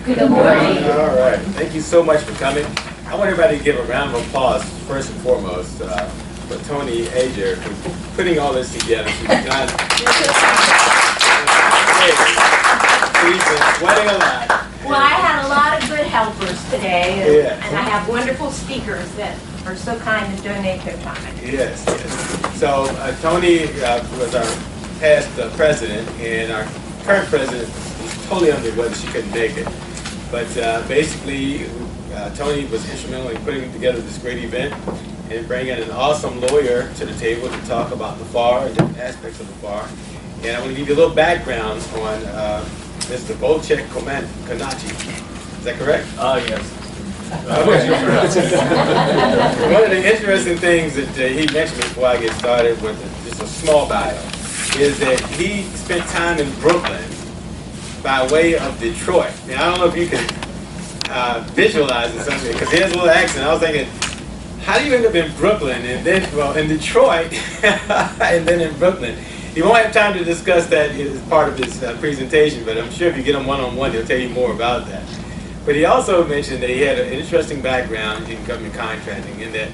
Good morning. All right. Thank you so much for coming. I want everybody to give a round of applause, first and foremost, for Tony Ager for putting all this together. She's done. She's been sweating a lot. Well, I had a lot of good helpers today, and, Yes. and I have wonderful speakers that are so kind to donate their time. Yes, yes. So Tony was our past president, and our current president was totally under the weather. She couldn't make it. But basically, Tony was instrumental in putting together this great event and bringing an awesome lawyer to the table to talk about the FAR and different aspects of the FAR. And I'm going to give you a little background on Mr. Wojciech Konachi. Is that correct? Yes. One of the interesting things that he mentioned before I get started with just a small bio is that he spent time in Brooklyn by way of Detroit. Now, I don't know if you can visualize it something, because he has a little accent. I was thinking, how do you end up in Brooklyn and then, well, in Detroit and then in Brooklyn? He won't have time to discuss that as part of his presentation, but I'm sure if you get him one-on-one, he'll tell you more about that. But he also mentioned that he had an interesting background in government contracting, in that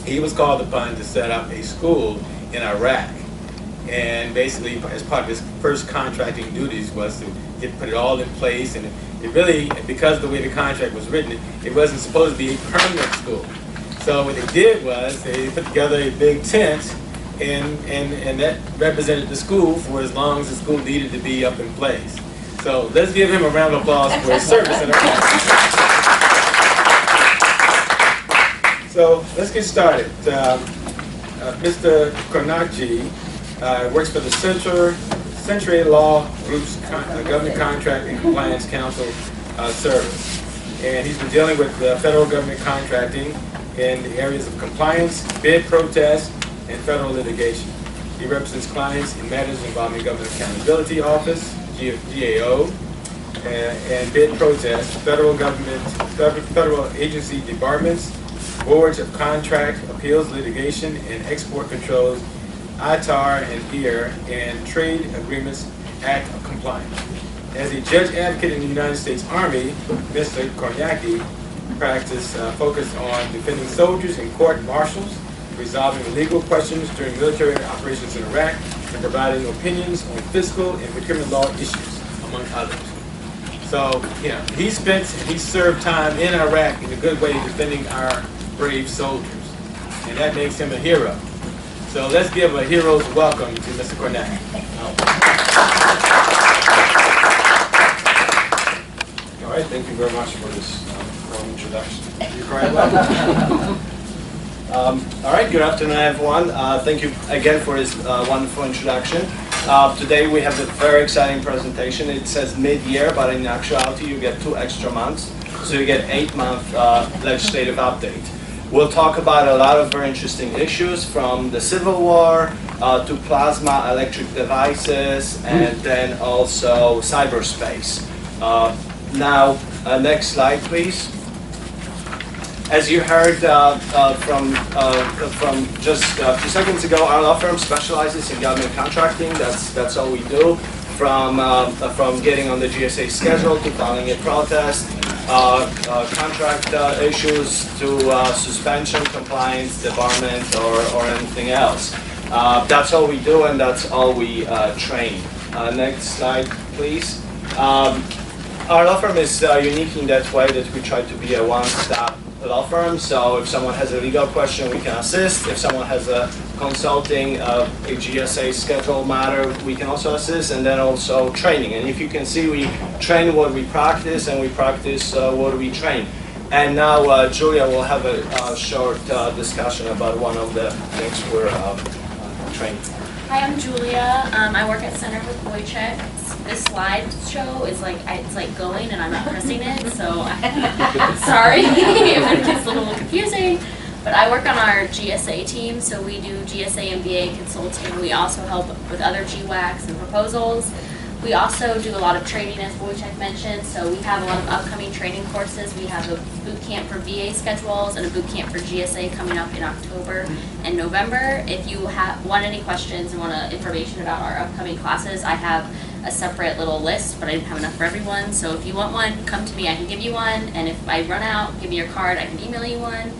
he was called upon to set up a school in Iraq. And basically, as part of his first contracting duties was to put it all in place. And it really, because of the way the contract was written, it wasn't supposed to be a permanent school. So what they did was they put together a big tent, and that represented the school for as long as the school needed to be up in place. So let's give him a round of applause for his service in Iraq. So let's get started. Mr. Konachi works for the Century Law Group's Government Contract and Compliance Council service. And he's been dealing with federal government contracting in the areas of compliance, bid protest, and federal litigation. He represents clients in matters involving Government Accountability Office, GAO, and bid protest, federal government, federal agency departments, boards of contract, appeals, litigation, and export controls, ITAR and EAR, and Trade Agreements Act of Compliance. As a judge advocate in the United States Army, Mr. Konachi practice focused on defending soldiers in court-martials, resolving legal questions during military operations in Iraq, and providing opinions on fiscal and procurement law issues, among others. So, you know, he served time in Iraq in a good way defending our brave soldiers, and that makes him a hero. So let's give a hero's welcome to Mr. Konachi. All right, thank you very much for this warm introduction. You're quite welcome. All right, good afternoon, everyone. Thank you again for this wonderful introduction. Today we have a very exciting presentation. It says mid-year, but in actuality you get 2 extra months, so you get 8-month legislative update. We'll talk about a lot of very interesting issues, from the Civil War to plasma electric devices, and then also cyberspace. Now, next slide, please. As you heard from just a few seconds ago, our law firm specializes in government contracting. That's all we do, from getting on the GSA schedule to filing a protest, contract issues to suspension, compliance, debarment, or anything else. That's all we do, and that's all we train. Next slide, please. Our law firm is unique in that way that we try to be a one-stop law firm. So if someone has a legal question, we can assist. If someone has a consulting, a GSA schedule matter, we can also assist. And then also training. And if you can see, we train what we practice, and we practice what we train. And now Julia will have a short discussion about one of the things we're training. Hi, I'm Julia. I work at Center with Wojciech. This slideshow is it's like going, and I'm not pressing it, so sorry if it gets a little confusing. But I work on our GSA team, so we do GSA and BA consulting. We also help with other GWACs and proposals. We also do a lot of training, as Wojciech mentioned, so we have a lot of upcoming training courses. We have a boot camp for VA schedules and a boot camp for GSA coming up in October and November. If you want any questions and want information about our upcoming classes, I have a separate little list, but I didn't have enough for everyone. So if you want one, come to me, I can give you one, and if I run out, give me your card, I can email you one.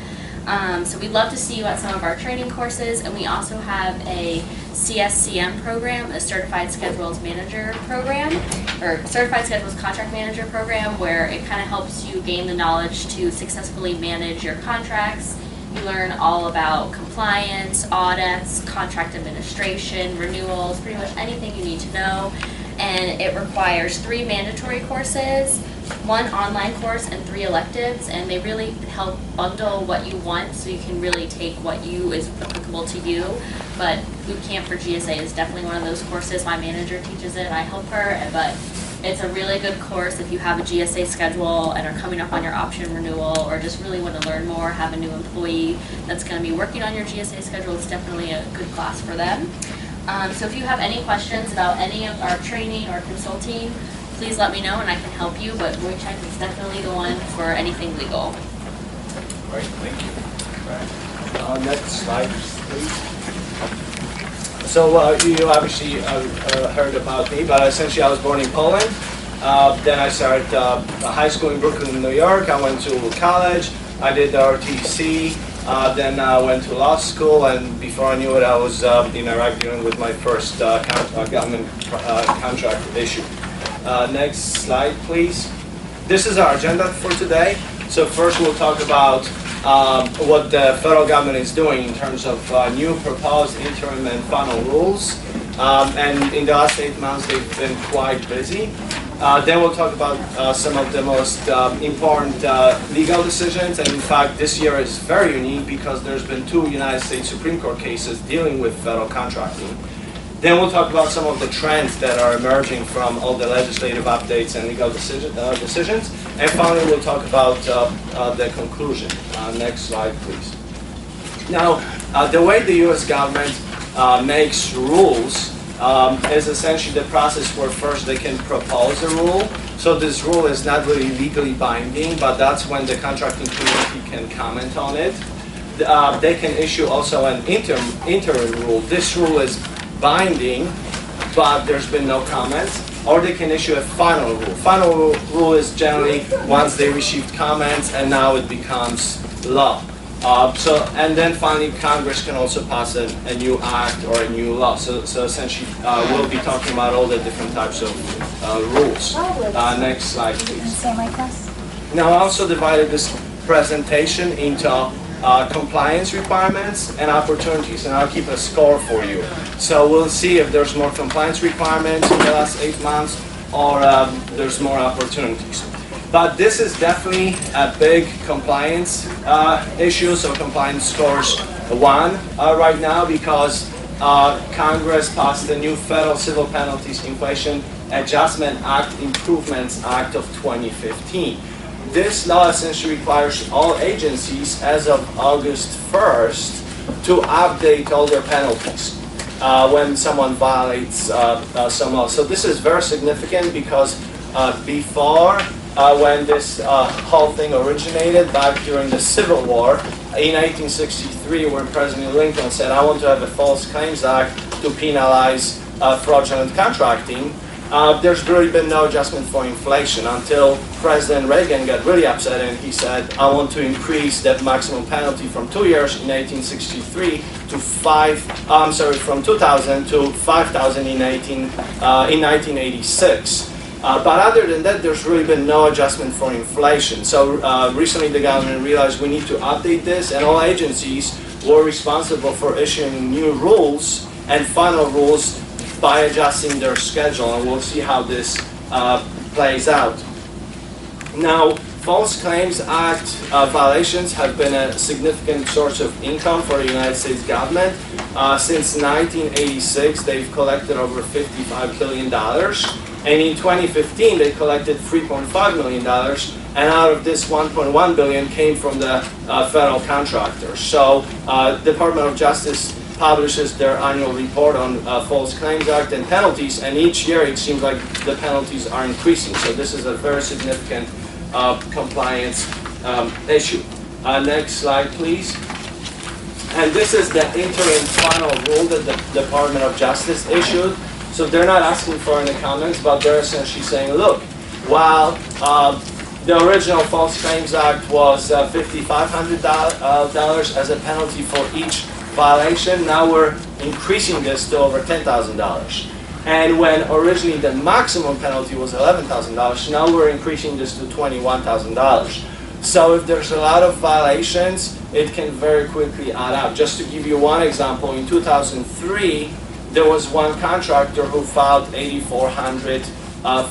So we'd love to see you at some of our training courses, and we also have a CSCM program, a Certified Schedules Manager program, or Certified Schedules Contract Manager program, where it kind of helps you gain the knowledge to successfully manage your contracts. You learn all about compliance, audits, contract administration, renewals, pretty much anything you need to know. And it requires 3 mandatory courses, 1 online course, and 3 electives, and they really help bundle what you want so you can really take what is applicable to you. But boot camp for GSA is definitely one of those courses. My manager teaches it, I help her, but it's a really good course if you have a GSA schedule and are coming up on your option renewal, or just really want to learn more, have a new employee that's going to be working on your GSA schedule. It's definitely a good class for them. So if you have any questions about any of our training or consulting, please let me know and I can help you, but Wojciech is definitely the one for anything legal. Great, thank you. Right. Next slide, please. So you obviously heard about me, but essentially I was born in Poland. Then I started high school in Brooklyn, New York. I went to college. I did the RTC. Then I went to law school, and before I knew it, I was in Iraq dealing with my first government contract issue. Next slide, please. This is our agenda for today. So first we'll talk about what the federal government is doing in terms of new proposed interim and final rules. And in the last 8 months, they've been quite busy. Then we'll talk about some of the most important legal decisions. And in fact, this year is very unique because there's been 2 United States Supreme Court cases dealing with federal contracting. Then we'll talk about some of the trends that are emerging from all the legislative updates and legal decisions. And finally, we'll talk about the conclusion. Next slide, please. Now, the way the U.S. government makes rules is essentially the process where first they can propose a rule. So this rule is not really legally binding, but that's when the contracting community can comment on it. They can issue also an interim rule. This rule is binding, but there's been no comments. Or they can issue a final rule. Final rule is generally once they received comments and now it becomes law. And then finally, Congress can also pass a new act or a new law. So essentially, we'll be talking about all the different types of rules. Next slide, please. Now, I also divided this presentation into compliance requirements and opportunities, and I'll keep a score for you. So we'll see if there's more compliance requirements in the last 8 months or there's more opportunities. But this is definitely a big compliance issue, so compliance scores 1 right now because Congress passed the new Federal Civil Penalties Inflation Adjustment Act Improvements Act of 2015. This law essentially requires all agencies as of August 1st to update all their penalties when someone violates some law. So this is very significant because before when this whole thing originated back during the Civil War in 1863, where President Lincoln said, I want to have a False Claims Act to penalize fraudulent contracting, there's really been no adjustment for inflation until President Reagan got really upset and he said, I want to increase that maximum penalty from 2 years in 1863 to from 2000 to 5,000 in 1986. But other than that, there's really been no adjustment for inflation. So recently the government realized we need to update this, and all agencies were responsible for issuing new rules and final rules by adjusting their schedule, and we'll see how this plays out. Now, False Claims Act violations have been a significant source of income for the United States government. Since 1986, they've collected over $55 billion. And in 2015, they collected $3.5 million, and out of this $1.1 billion came from the federal contractors. So Department of Justice publishes their annual report on False Claims Act and penalties, and each year it seems like the penalties are increasing. So this is a very significant compliance issue. Next slide, please. And this is the interim final rule that the Department of Justice issued. So they're not asking for any comments, but they're essentially saying, look, while the original False Claims Act was $5,500 as a penalty for each violation, now we're increasing this to over $10,000. And when originally the maximum penalty was $11,000, now we're increasing this to $21,000. So if there's a lot of violations, it can very quickly add up. Just to give you one example, in 2003, there was one contractor who filed 8,400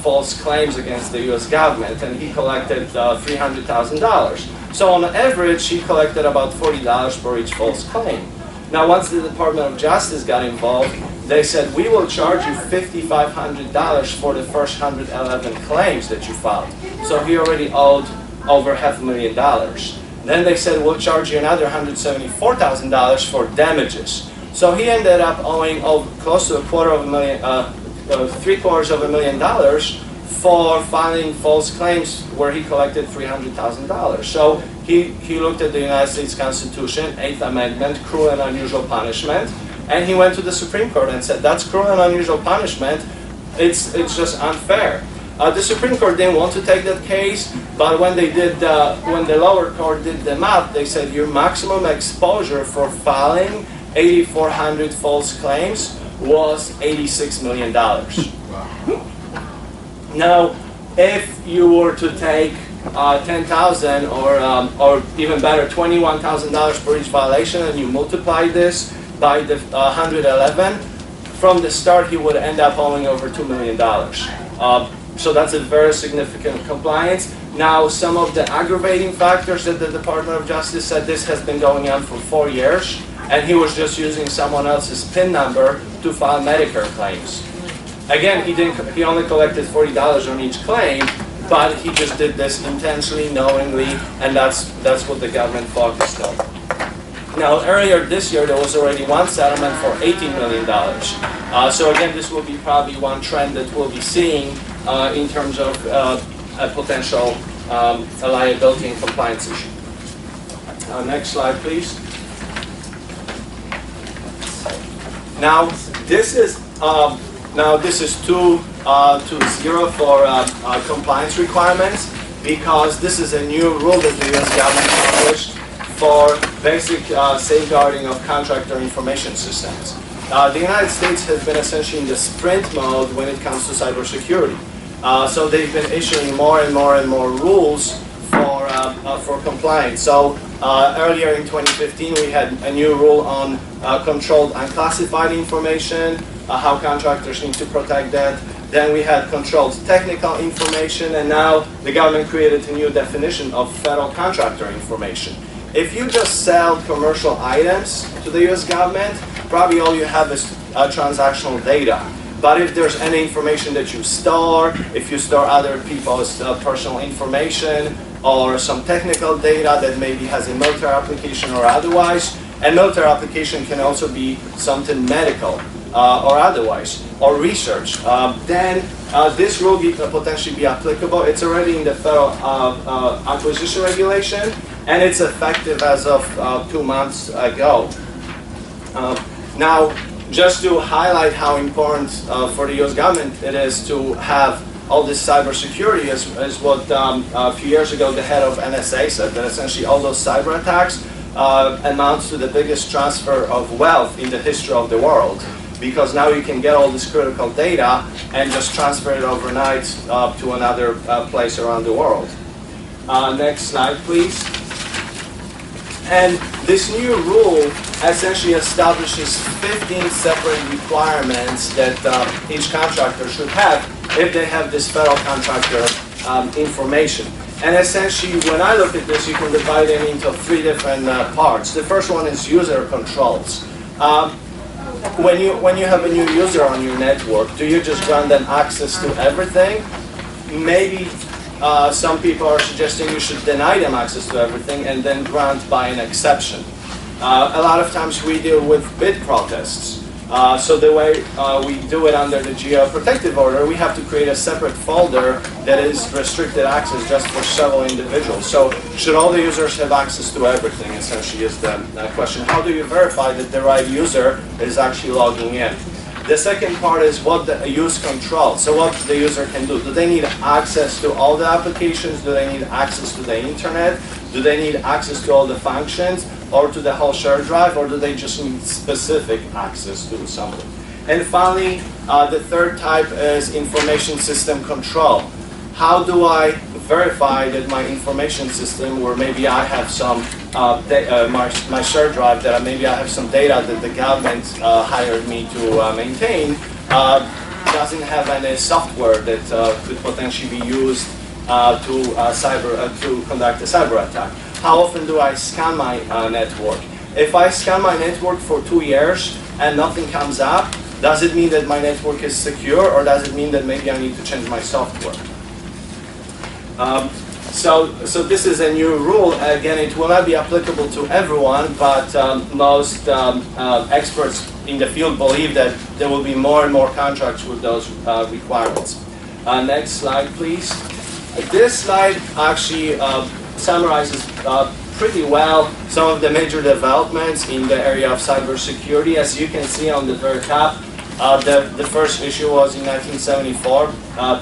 false claims against the U.S. government, and he collected $300,000. So on average, he collected about $40 for each false claim. Now, once the Department of Justice got involved, they said, we will charge you $5,500 for the first 111 claims that you filed. So he already owed over $500,000. Then they said, we'll charge you another $174,000 for damages. So he ended up owing close to $750,000 for filing false claims where he collected $300,000. So he looked at the United States Constitution, 8th Amendment, cruel and unusual punishment, and he went to the Supreme Court and said, that's cruel and unusual punishment, it's just unfair. The Supreme Court didn't want to take that case, but when when the lower court did the math, they said your maximum exposure for filing 8,400 false claims was $86 million. Now, if you were to take $10,000 or even better, $21,000 for each violation, and you multiply this by the 111, from the start he would end up owing over $2 million. So that's a very significant compliance. Now, some of the aggravating factors that the Department of Justice said this has been going on for 4 years, and he was just using someone else's PIN number to file Medicare claims. Again, he only collected $40 on each claim, but he just did this intentionally, knowingly, and that's what the government focused on. Now, earlier this year, there was already one settlement for $18 million. So again, this will be probably one trend that we'll be seeing in terms of a potential liability and compliance issue. Next slide, please. Now, this is 2-0 for compliance requirements, because this is a new rule that the U.S. government published for basic safeguarding of contractor information systems. The United States has been essentially in the sprint mode when it comes to cybersecurity. So they've been issuing more and more rules for compliance. So earlier in 2015, we had a new rule on controlled unclassified information, how contractors need to protect that. Then we had controlled technical information, and now the government created a new definition of federal contractor information. If you just sell commercial items to the U.S. government, probably all you have is transactional data. But if there's any information that you store, if you store other people's personal information, or some technical data that maybe has a military application or otherwise, and military application can also be something medical or otherwise, or research, then this rule will potentially be applicable. It's already in the federal acquisition regulation, and it's effective as of 2 months ago. Now, just to highlight how important for the U.S. government it is to have all this cybersecurity, is what a few years ago the head of NSA said, that essentially all those cyber attacks amounts to the biggest transfer of wealth in the history of the world, because now you can get all this critical data and just transfer it overnight to another place around the world. Next slide, please. And this new rule essentially establishes 15 separate requirements that each contractor should have if they have this federal contractor information. And essentially, when I look at this, you can divide it into 3 different parts. The first one is user controls. When you have a new user on your network, do you just grant them access to everything? Maybe some people are suggesting you should deny them access to everything and then grant by an exception. A lot of times we deal with bid protests. So the way we do it under the geoprotective order, we have to create a separate folder that is restricted access just for several individuals. So should all the users have access to everything, essentially is the question. How do you verify that the right user is actually logging in? The second part is what the use control. So what the user can do. Do they need access to all the applications? Do they need access to the internet? Do they need access to all the functions or to the whole shared drive, or do they just need specific access to something? And finally, the third type is information system control. How do I verify that my information system, where maybe I have some my shared drive, that maybe I have some data that the government hired me to maintain, doesn't have any software that could potentially be used to conduct a cyber attack? How often do I scan my network? If I scan my network for 2 years and nothing comes up, does it mean that my network is secure, or does it mean that maybe I need to change my software? So this is a new rule. Again, it will not be applicable to everyone, but most experts in the field believe that there will be more and more contracts with those requirements. Next slide, please. This slide actually summarizes pretty well some of the major developments in the area of cybersecurity. As you can see on the very top, the first issue was in 1974,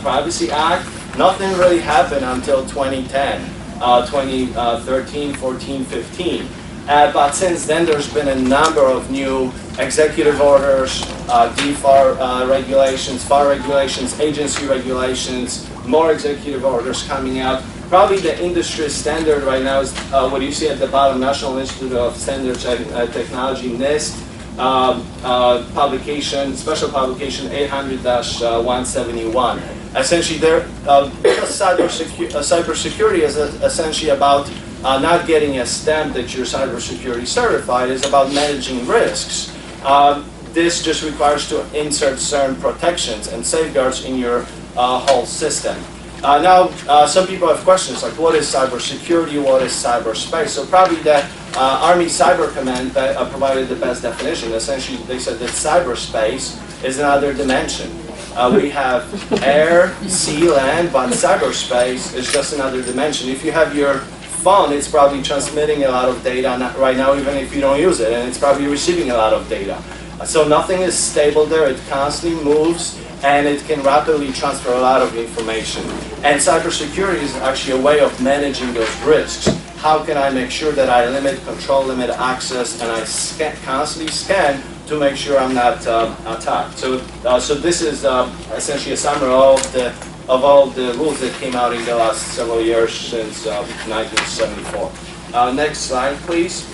Privacy Act. Nothing really happened until 2010, 2013, 14, 15. But since then, there's been a number of new executive orders, TPforhire regulations, FAR regulations, agency regulations, more executive orders coming out. Probably the industry standard right now is what you see at the bottom, National Institute of Standards and Technology, NIST, publication, special publication 800-171. Essentially, because cybersecurity is essentially about not getting a stamp that you're cybersecurity certified, is about managing risks. This just requires to insert certain protections and safeguards in your whole system. Now, some people have questions like, what is cybersecurity? What is cyberspace? So probably the Army Cyber Command provided the best definition. Essentially, they said that cyberspace is another dimension. We have air, sea, land, but cyberspace is just another dimension. If you have your phone, it's probably transmitting a lot of data right now, even if you don't use it, and it's probably receiving a lot of data. So nothing is stable there. It constantly moves, and it can rapidly transfer a lot of information. And cybersecurity is actually a way of managing those risks. How can I make sure that I limit control, limit access, and I constantly scan to make sure I'm not attacked? So this is essentially a summary of all the rules that came out in the last several years since 1974. Next slide, please.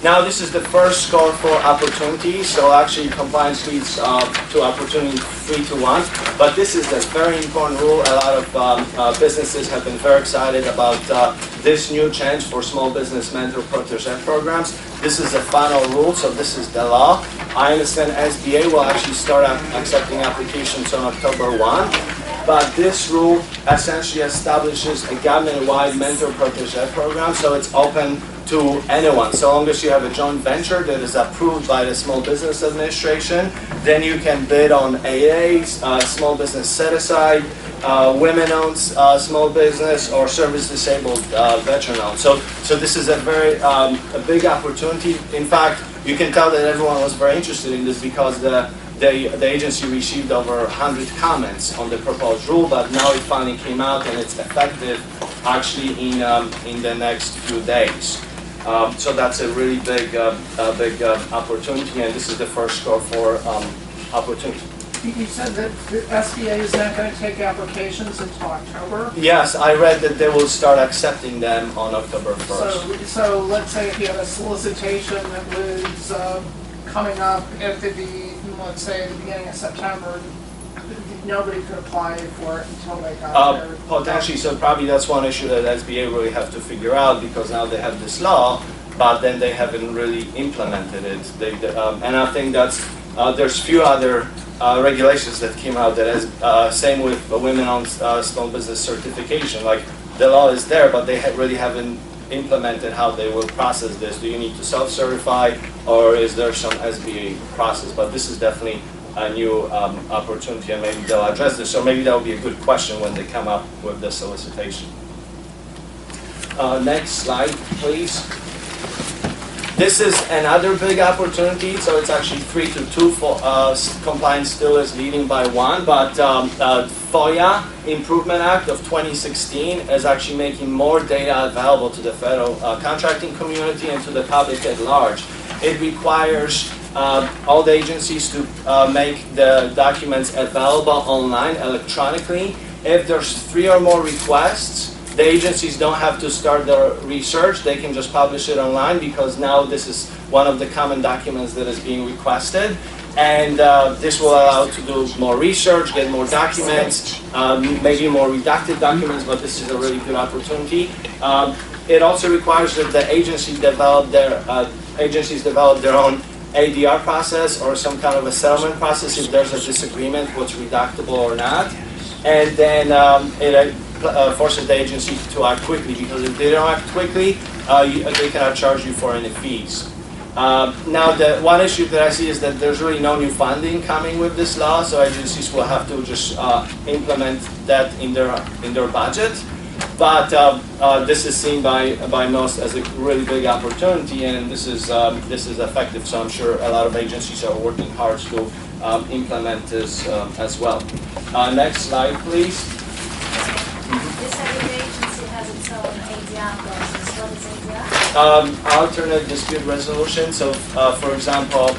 Now this is the first score for opportunity, so actually compliance leads to opportunity 3-1, but this is a very important rule. A lot of businesses have been very excited about this new change for small business mentor protege programs. This is the final rule, so this is the law. I understand SBA will actually start accepting applications on October 1. But this rule essentially establishes a government-wide mentor protege program, so it's open to anyone. So long as you have a joint venture that is approved by the Small Business Administration, then you can bid on AAs, small business set-aside, women-owned small business, or service-disabled veteran-owned. So this is a very a big opportunity. In fact, you can tell that everyone was very interested in this because the agency received over 100 comments on the proposed rule, but now it finally came out and it's effective actually in the next few days. So that's a really big opportunity, and this is the first score for opportunity. You said that the SBA is not going to take applications until October? Yes, I read that they will start accepting them on October 1st. So let's say if you had a solicitation that was coming up at let's say at the beginning of September, nobody could apply for it until they got their... Potentially, so probably that's one issue that SBA really have to figure out, because now they have this law, but then they haven't really implemented it. And I think that's, there's few other regulations that came out that is, same with women on small business certification. Like, the law is there, but they really haven't implemented how they will process this. Do you need to self-certify, or is there some SBA process? But this is definitely a new opportunity, and maybe they'll address this. So maybe that would be a good question when they come up with the solicitation. Next slide, please. This is another big opportunity, so it's actually 3-2 for compliance still is leading by 1, but FOIA Improvement Act of 2016 is actually making more data available to the federal contracting community and to the public at large. It requires all the agencies to make the documents available online electronically. If there's 3 or more requests, the agencies don't have to start their research. They can just publish it online, because now this is one of the common documents that is being requested. And this will allow to do more research, get more documents, maybe more redacted documents, but this is a really good opportunity. It also requires that the agencies develop their own ADR process or some kind of a settlement process if there's a disagreement what's redactable or not. And then it forces the agency to act quickly, because if they don't act quickly, they cannot charge you for any fees. Now, the one issue that I see is that there's really no new funding coming with this law, so agencies will have to just implement that in their budget. But this is seen by most as a really big opportunity, and this is effective. So I'm sure a lot of agencies are working hard to implement this as well. Next slide, please. You said every agency has its own ADR process. What is ADR? Alternate dispute resolution. So, for example,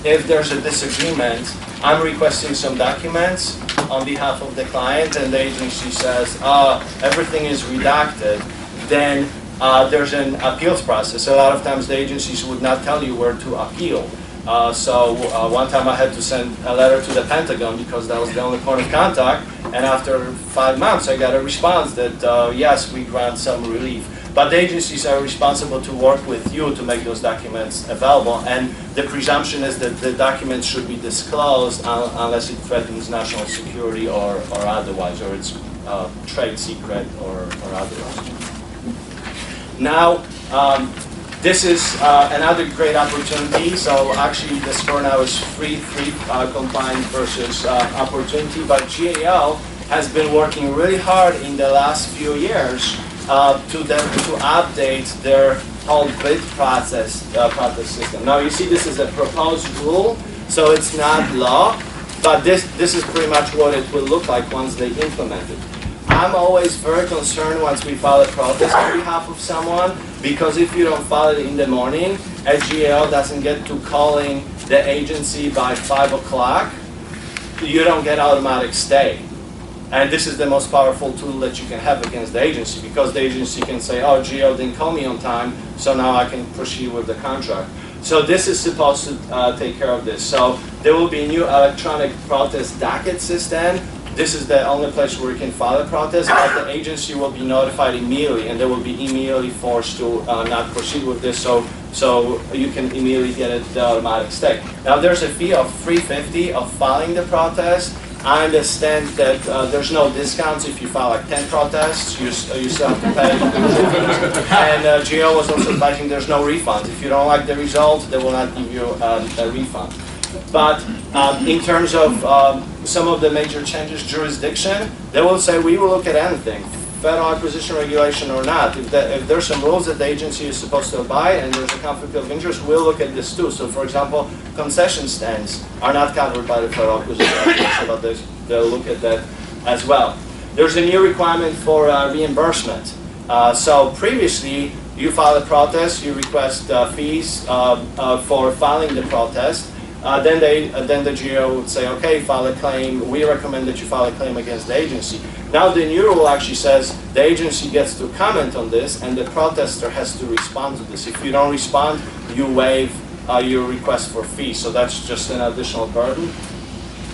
if there's a disagreement, I'm requesting some documents on behalf of the client, and the agency says, everything is redacted, then there's an appeals process. A lot of times the agencies would not tell you where to appeal. So one time I had to send a letter to the Pentagon, because that was the only point of contact, and after 5 months I got a response that yes, we grant some relief. But the agencies are responsible to work with you to make those documents available, and the presumption is that the documents should be disclosed unless it threatens national security or otherwise, or it's trade secret or otherwise. Now, this is another great opportunity. So actually, this for now is free compliant versus opportunity. But GAO has been working really hard in the last few years to update their whole bid process system. Now you see, this is a proposed rule, so it's not law, but this is pretty much what it will look like once they implement it. I'm always very concerned once we file a protest on behalf of someone, because if you don't file it in the morning, a GAO doesn't get to calling the agency by 5 o'clock, you don't get automatic stay. And this is the most powerful tool that you can have against the agency, because the agency can say, oh, GAO didn't call me on time, so now I can proceed with the contract. So this is supposed to take care of this. So there will be a new electronic protest docket system. This is the only place where you can file a protest, but the agency will be notified immediately, and they will be immediately forced to not proceed with this, so you can immediately get the automatic stay. Now there's a fee of $350 of filing the protest. I understand that there's no discounts if you file like 10 protests, you still have to pay. And GAO was also advising there's no refund. If you don't like the result, they will not give you a refund. But in terms of some of the major changes, jurisdiction, they will say we will look at anything, federal acquisition regulation or not. If there's some rules that the agency is supposed to abide and there's a conflict of interest, we'll look at this too. So for example, concession stands are not covered by the federal acquisition regulation, but they'll look at that as well. There's a new requirement for reimbursement. So previously, you file a protest, you request fees for filing the protest. Then the GAO would say, okay, file a claim. We recommend that you file a claim against the agency. Now the new rule actually says the agency gets to comment on this, and the protester has to respond to this. If you don't respond, you waive your request for fees. So that's just an additional burden.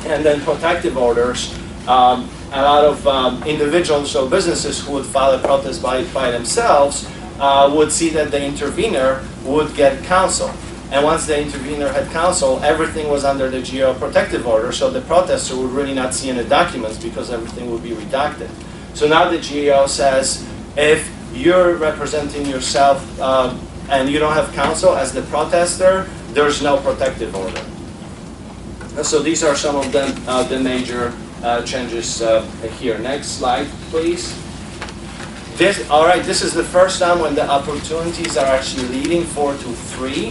And then protective orders. A lot of individuals or businesses who would file a protest by themselves would see that the intervener would get counsel. And once the intervener had counsel, everything was under the GAO protective order, so the protester would really not see any documents because everything would be redacted. So now the GAO says, if you're representing yourself and you don't have counsel as the protester, there's no protective order. So these are some of the major changes here. Next slide, please. All right, this is the first time when the opportunities are actually leading 4 to 3.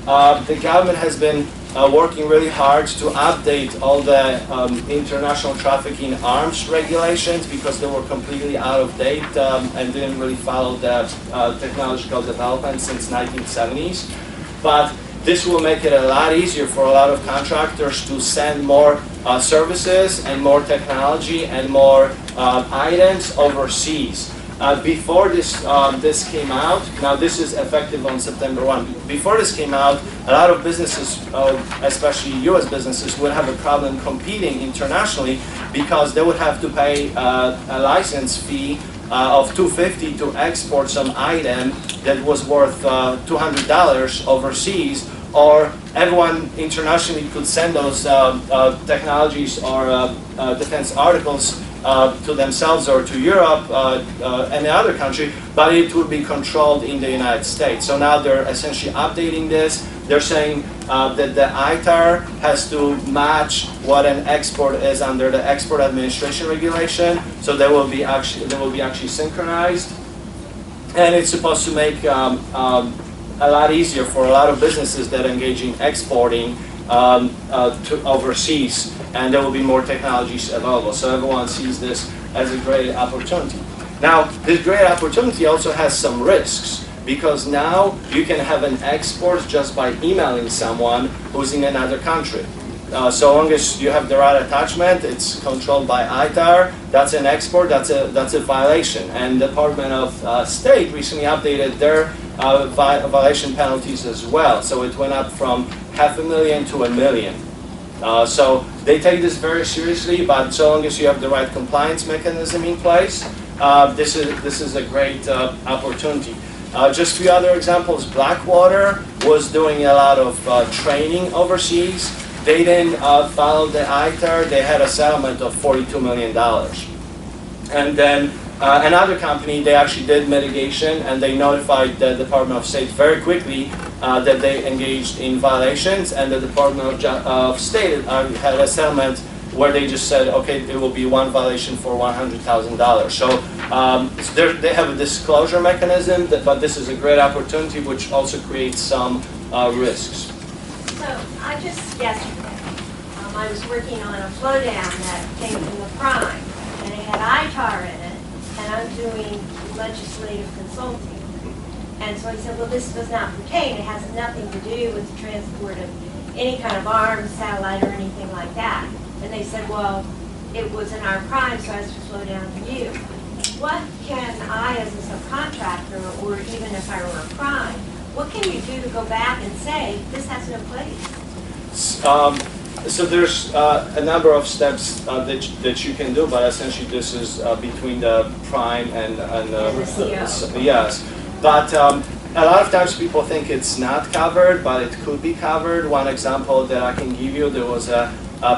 The government has been working really hard to update all the international trafficking arms regulations because they were completely out of date and didn't really follow the technological development since 1970s. But this will make it a lot easier for a lot of contractors to send more services and more technology and more items overseas. Before this came out, now this is effective on September 1. Before this came out, a lot of businesses, especially U.S. businesses, would have a problem competing internationally because they would have to pay a license fee of $250 to export some item that was worth $200 overseas, or everyone internationally could send those technologies or defense articles to themselves or to Europe, any other country, but it would be controlled in the United States. So now they're essentially updating this. They're saying that the ITAR has to match what an export is under the Export Administration Regulation. So they will be actually synchronized, and it's supposed to make a lot easier for a lot of businesses that engage in exporting to overseas, and there will be more technologies available. So everyone sees this as a great opportunity. Now, this great opportunity also has some risks, because now you can have an export just by emailing someone who's in another country. So long as you have the right attachment, it's controlled by ITAR, that's an export, that's a violation. And the Department of State recently updated their violation penalties as well. So it went up from $500,000 to $1 million. So they take this very seriously, but so long as you have the right compliance mechanism in place, this is a great opportunity. Just a few other examples. Blackwater was doing a lot of training overseas. They didn't follow the ITAR. They had a settlement of $42 million. And then another company, they actually did mitigation, and they notified the Department of State very quickly that they engaged in violations, and the Department of State had a settlement where they just said, okay, it will be one violation for $100,000. So they have a disclosure mechanism, but this is a great opportunity, which also creates some risks. So I just yesterday, I was working on a flow down that came from the prime, and it had ITAR in it, and I'm doing legislative consulting. And so he said, well, this does not pertain. It has nothing to do with the transport of any kind of arms, satellite, or anything like that. And they said, well, it was in our prime, so I has to flow down to you. What can I, as a subcontractor, or even if I were a prime, what can you do to go back and say, this has no place? So there's a number of steps that you can do, but essentially this is between the prime and the CO. Yes. But a lot of times people think it's not covered, but it could be covered. One example that I can give you, there was a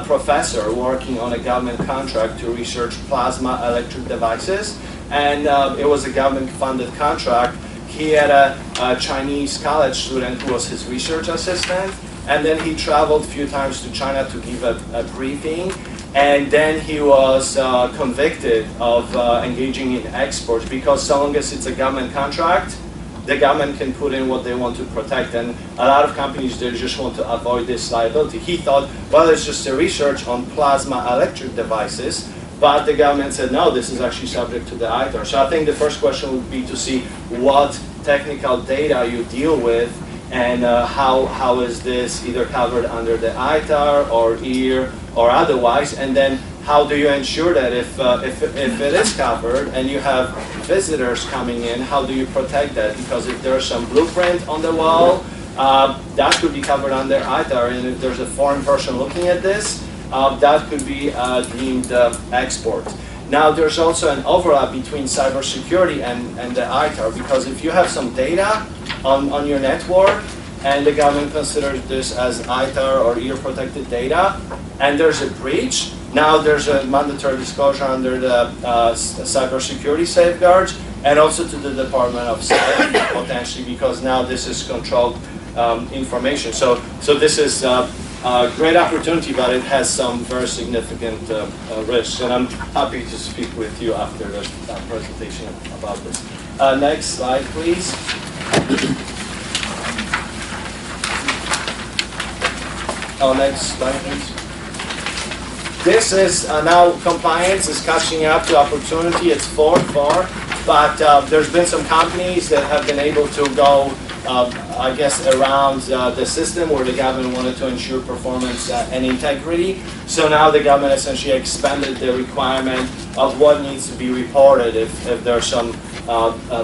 professor working on a government contract to research plasma electric devices, and it was a government-funded contract. He had a Chinese college student who was his research assistant, and then he traveled a few times to China to give a briefing, and then he was convicted of engaging in exports, because so long as it's a government contract, the government can put in what they want to protect, and a lot of companies, they just want to avoid this liability. He thought, well, it's just a research on plasma electric devices, but the government said, no, this is actually subject to the ITAR. So I think the first question would be to see what technical data you deal with, and how is this either covered under the ITAR or EAR or otherwise, and then how do you ensure that if it is covered and you have visitors coming in, how do you protect that? Because if there's some blueprint on the wall, that could be covered under ITAR, and if there's a foreign person looking at this, that could be deemed export. Now there's also an overlap between cybersecurity and the ITAR, because if you have some data on your network and the government considers this as ITAR or EAR protected data, and there's a breach, now there's a mandatory disclosure under the cybersecurity safeguards, and also to the Department of State, potentially, because now this is controlled information. So this is a great opportunity, but it has some very significant risks, and I'm happy to speak with you after the presentation about this. Next slide, please. Next slide, please. This is now compliance is catching up to opportunity. It's far, but there's been some companies that have been able to go, I guess, around the system where the government wanted to ensure performance and integrity. So now the government essentially expanded the requirement of what needs to be reported. If there's some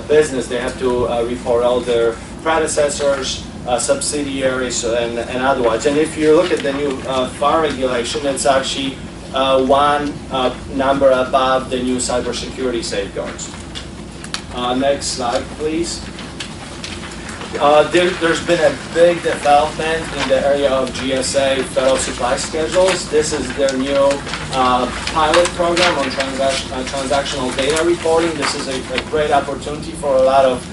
business, they have to report all their predecessors, subsidiaries, and otherwise. And if you look at the new FAR regulation, it's actually one number above the new cybersecurity safeguards. Next slide, please. There's been a big development in the area of GSA federal supply schedules. This is their new pilot program on transactional data reporting. This is a great opportunity for a lot of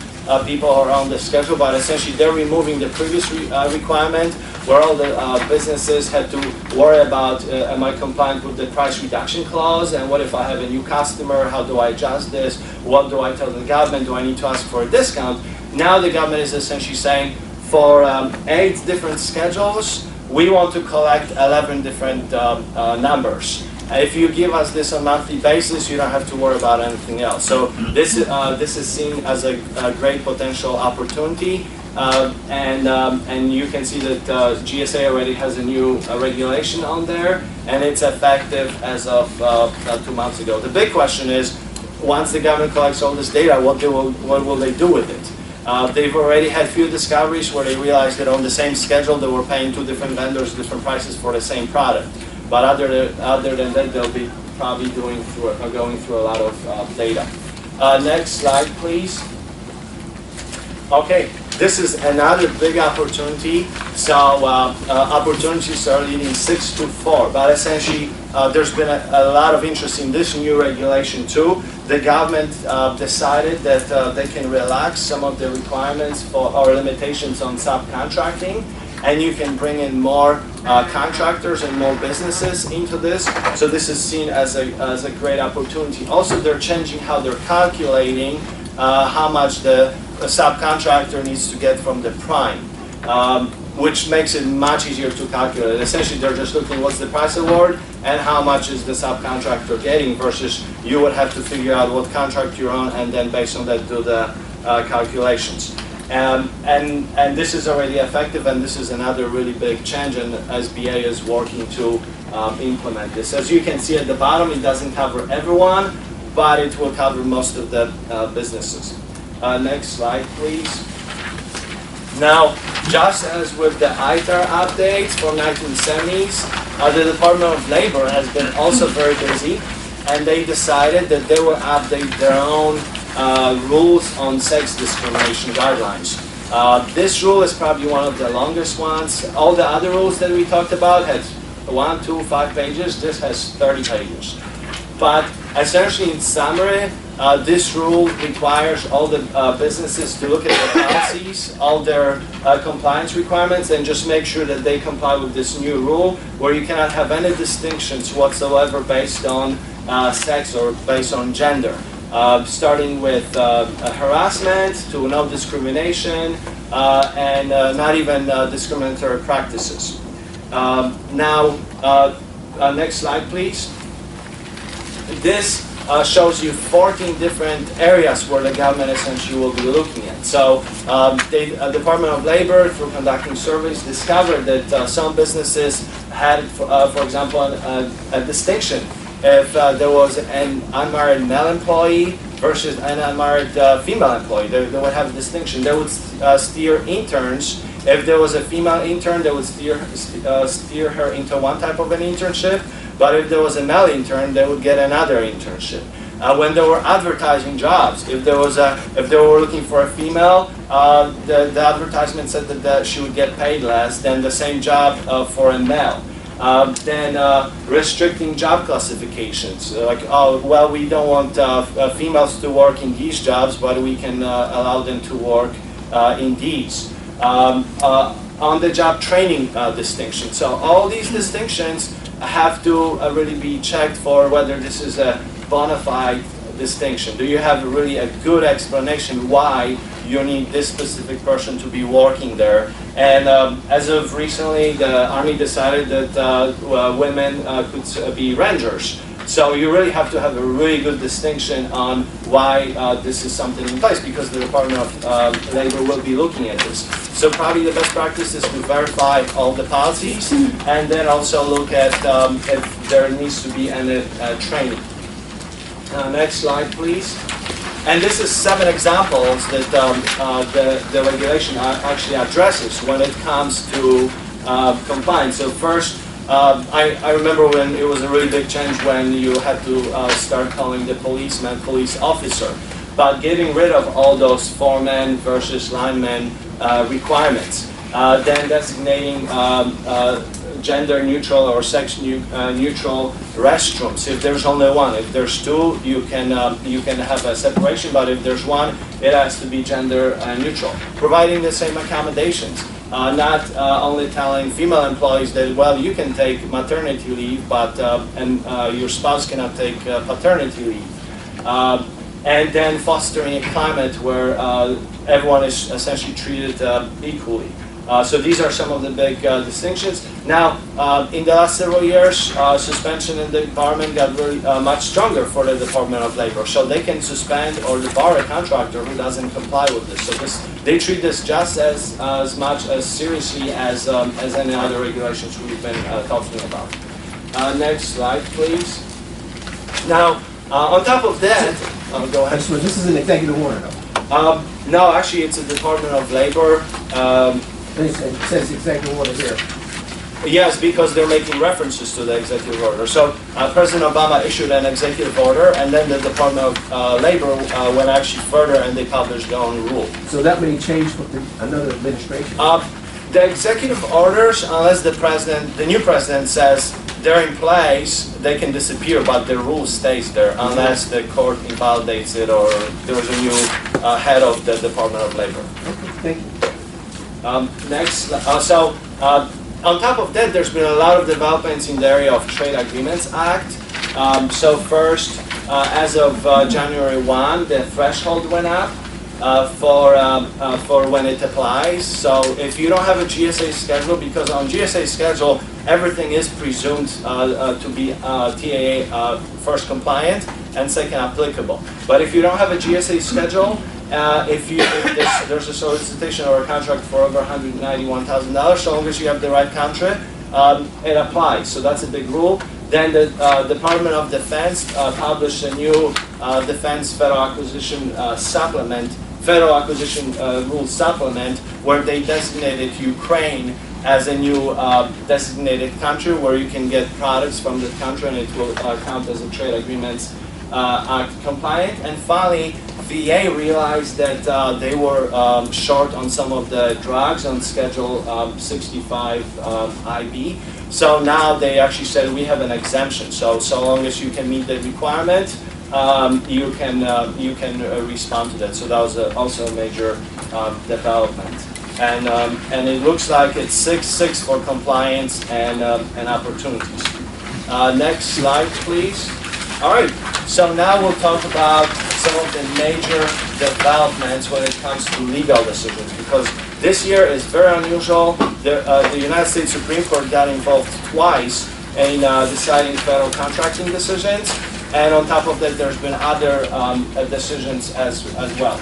people who are on the schedule, but essentially they're removing the previous requirement where all the businesses had to worry about, am I compliant with the price reduction clause, and what if I have a new customer, how do I adjust this, what do I tell the government, do I need to ask for a discount? Now the government is essentially saying, for 8 different schedules, we want to collect 11 different numbers. If you give us this on a monthly basis, you don't have to worry about anything else. So this is seen as a great potential opportunity, and you can see that GSA already has a new regulation on there, and it's effective as of 2 months ago. The big question is, once the government collects all this data, what will they do with it? They've already had few discoveries where they realized that on the same schedule they were paying 2 different vendors different prices for the same product. But other than that, they'll be probably going through a lot of data. Next slide, please. Okay, this is another big opportunity. So opportunities are leading 6 to 4, but essentially there's been a lot of interest in this new regulation too. The government decided that they can relax some of the requirements for or limitations on subcontracting, and you can bring in more contractors and more businesses into this. So this is seen as a great opportunity. Also, they're changing how they're calculating how much the subcontractor needs to get from the prime, which makes it much easier to calculate. Essentially, they're just looking what's the price award and how much is the subcontractor getting, versus you would have to figure out what contract you're on and then based on that do the calculations. And this is already effective, and this is another really big change, and SBA is working to implement this. As you can see at the bottom, it doesn't cover everyone, but it will cover most of the businesses. Next slide, please. Now, just as with the ITAR updates from 1970s, the Department of Labor has been also very busy, and they decided that they will update their own rules on sex discrimination guidelines. This rule is probably one of the longest ones. All the other rules that we talked about had 1, 2, 5 pages. This has 30 pages. But essentially, in summary, this rule requires all the businesses to look at their policies, all their compliance requirements, and just make sure that they comply with this new rule, where you cannot have any distinctions whatsoever based on sex or based on gender. Starting with harassment to no discrimination and not even discriminatory practices. Now, next slide, please. This shows you 14 different areas where the government essentially will be looking at. So the Department of Labor, through conducting surveys, discovered that some businesses had, for example, a distinction. If there was an unmarried male employee versus an unmarried female employee, they would have a distinction. They would steer interns. If there was a female intern, they would steer her into one type of an internship. But if there was a male intern, they would get another internship. When they were advertising jobs, if they were looking for a female, the advertisement said that she would get paid less than the same job for a male. Then restricting job classifications, like, oh, well, we don't want females to work in these jobs, but we can allow them to work in these. On-the-job training distinction. So all these distinctions have to really be checked for whether this is a bona fide distinction. Do you have really a good explanation why you need this specific person to be working there? And as of recently, the Army decided that women could be rangers. So you really have to have a really good distinction on why this is something in place, because the Department of Labor will be looking at this. So probably the best practice is to verify all the policies and then also look at if there needs to be any training. Next slide, please. And this is 7 examples that the regulation actually addresses when it comes to compliance. So first, I remember when it was a really big change when you had to start calling the policeman police officer, but getting rid of all those foreman versus lineman requirements. Then designating gender neutral or sex neutral restrooms. If there's only one, if there's 2, you can have a separation. But if there's one, it has to be gender neutral. Providing the same accommodations. Not only telling female employees that, well, you can take maternity leave, but your spouse cannot take paternity leave. And then fostering a climate where everyone is essentially treated equally. So these are some of the big distinctions. Now, in the last several years, suspension in the department got really much stronger for the Department of Labor. So they can suspend or debar a contractor who doesn't comply with this. So they treat this just as much as seriously as any other regulations we've been talking about. Next slide, please. Now, on top of that, go ahead. This is an executive order, though. No, actually, it's a Department of Labor. It says executive order here. Yes, because they're making references to the executive order. So President Obama issued an executive order, and then the Department of Labor went actually further and they published their own rule. So that may change for another administration? The executive orders, unless the new president says they're in place, they can disappear, but the rule stays there unless the court invalidates it or there's a new head of the Department of Labor. Okay, thank you. Next, on top of that, there's been a lot of developments in the area of Trade Agreements Act. So first, as of January 1, the threshold went up for when it applies. So if you don't have a GSA schedule, because on GSA schedule, everything is presumed to be TAA first compliant and second applicable. But if you don't have a GSA schedule, if there's a solicitation or a contract for over $191,000, so long as you have the right contract, it applies. So that's a big rule. Then the Department of Defense published a new Defense Federal Acquisition Supplement, Federal Acquisition Rule Supplement, where they designated Ukraine as a new designated country where you can get products from the country and it will count as a Trade Agreements Act compliant. And finally, VA realized that they were short on some of the drugs on Schedule 65 IB. So now they actually said we have an exemption. So long as you can meet the requirement, you can respond to that. So that was also a major development. And it looks like it's 6-6 for compliance and opportunities. Next slide, please. All right, so now we'll talk about some of the major developments when it comes to legal decisions, because this year is very unusual. The United States Supreme Court got involved twice in deciding federal contracting decisions, and on top of that, there's been other decisions as well.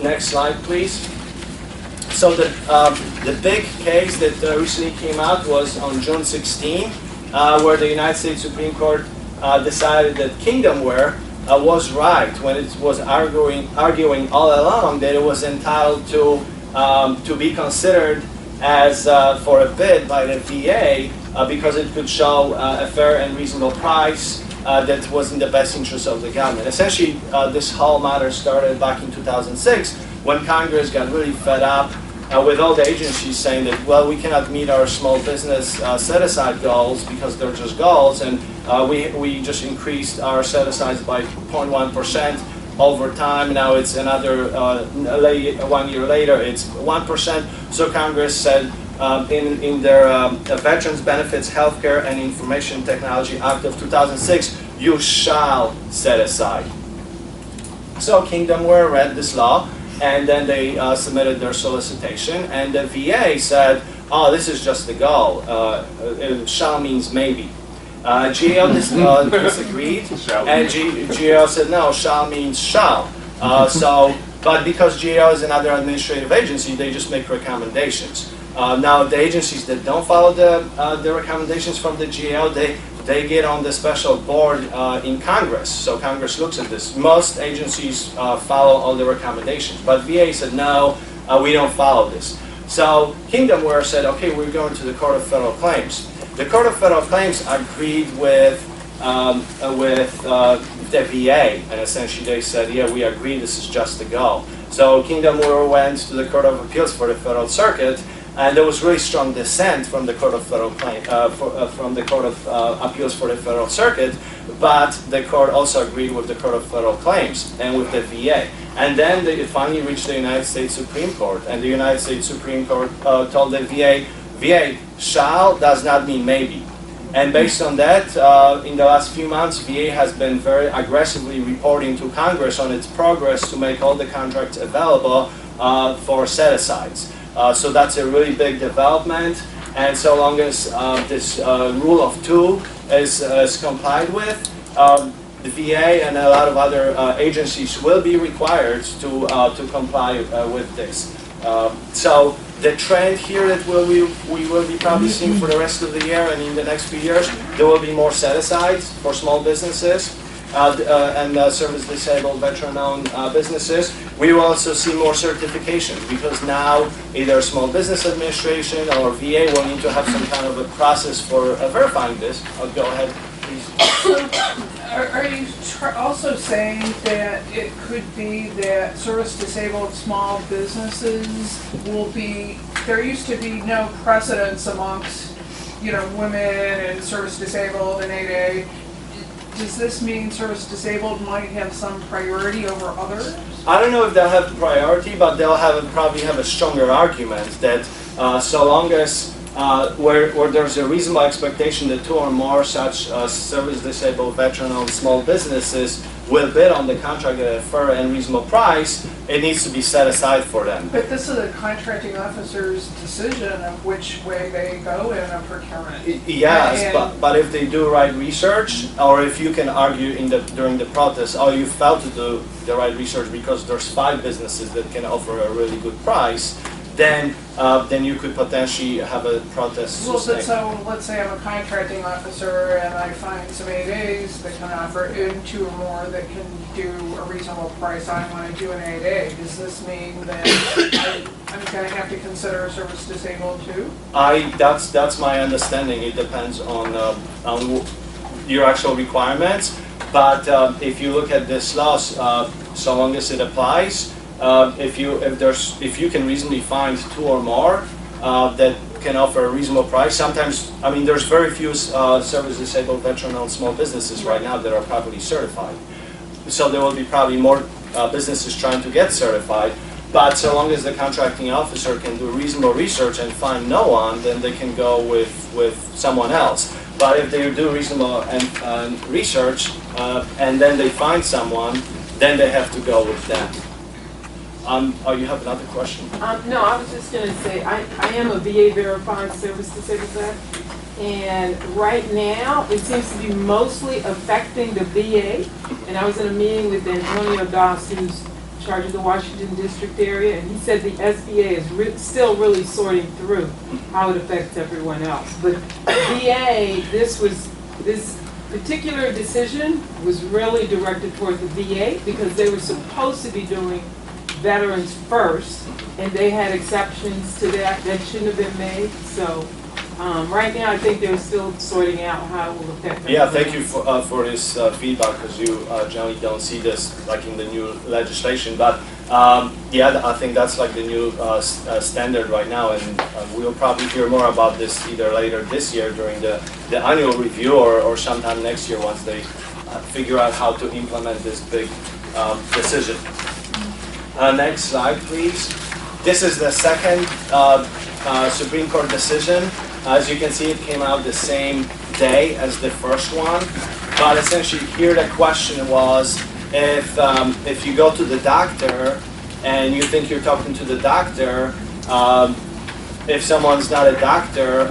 Next slide, please. So the big case that recently came out was on June 16. Where the United States Supreme Court decided that Kingdomware was right when it was arguing all along that it was entitled to be considered as for a bid by the VA because it could show a fair and reasonable price that was in the best interest of the government. Essentially, this whole matter started back in 2006 when Congress got really fed up with all the agencies saying that, well, we cannot meet our small business set-aside goals because they're just goals, and we just increased our set-asides by 0.1% over time. Now it's another 1 year later, it's 1%. So Congress said in their Veterans Benefits, Healthcare and Information Technology Act of 2006, you shall set aside. So Kingdomware read this law, and then they submitted their solicitation, and the VA said, oh, this is just the goal. Shall means maybe. GAO disagreed, and GAO said, no, shall means shall. But because GAO is another administrative agency, they just make recommendations. Now, the agencies that don't follow the recommendations from the GAO, they get on the special board in Congress. So Congress looks at this. Most agencies follow all the recommendations, but VA said, no, we don't follow this. So Kingdomware said, okay, we're going to the Court of Federal Claims. The Court of Federal Claims agreed with the VA, and essentially they said, yeah, we agree, this is just a go. So Kingdomware went to the Court of Appeals for the Federal Circuit, and there was really strong dissent from the Court of Federal from the Court of Appeals for the Federal Circuit, but the court also agreed with the Court of Federal Claims and with the VA. And then it finally reached the United States Supreme Court, and the United States Supreme Court told the VA, shall does not mean maybe. And based on that, in the last few months, VA has been very aggressively reporting to Congress on its progress to make all the contracts available for set-asides. So that's a really big development, and so long as this rule of two is complied with, the VA and a lot of other agencies will be required to comply with this. So the trend here that we will be probably seeing for the rest of the year and in the next few years, there will be more set-asides for small businesses and service-disabled veteran-owned businesses. We will also see more certifications because now either Small Business Administration or VA will need to have some kind of a process for verifying this. I'll go ahead, please. Are you also saying that it could be that service-disabled small businesses will be, there used to be no precedence amongst, women and service-disabled and 8A. Does this mean service-disabled might have some priority over others? I don't know if they'll have priority, but they'll probably have a stronger argument that so long as where there's a reasonable expectation that two or more such service-disabled veteran-owned small businesses will bid on the contract at a fair and reasonable price, it needs to be set aside for them. But this is a contracting officer's decision of which way they go in a procurement. Yes, but if they do right research, or if you can argue during the protest, oh, you failed to do the right research because there's 5 businesses that can offer a really good price, then you could potentially have a protest. Well, so let's say I'm a contracting officer and I find some 8As that can offer in 2 or more that can do a reasonable price. I want to do an 8A. Does this mean that I'm going to have to consider service disabled too? That's my understanding. It depends on your actual requirements. But if you look at this law, so long as it applies, if you can reasonably find 2 or more that can offer a reasonable price, sometimes, I mean, there's very few service-disabled veteran-owned small businesses right now that are properly certified. So there will be probably more businesses trying to get certified. But so long as the contracting officer can do reasonable research and find no one, then they can go with someone else. But if they do reasonable research and then they find someone, then they have to go with them. Oh, you have another question? No, I was just going to say, I am a VA verified service disabled vet, and right now it seems to be mostly affecting the VA. And I was in a meeting with Antonio Das, who's in charge of the Washington District area, and he said the SBA is still really sorting through how it affects everyone else. But VA, this particular decision was really directed toward the VA because they were supposed to be doing veterans first, and they had exceptions to that shouldn't have been made. So Right now, I think they're still sorting out how it will affect them. Yeah, thank you for this feedback, because you generally don't see this like in the new legislation. But yeah, I think that's like the new standard right now, and we'll probably hear more about this either later this year during the annual review, or sometime next year once they figure out how to implement this big decision. Next slide, please. This is the second Supreme Court decision. As you can see, it came out the same day as the first one. But essentially, here the question was, if you go to the doctor and you think you're talking to the doctor, if someone's not a doctor,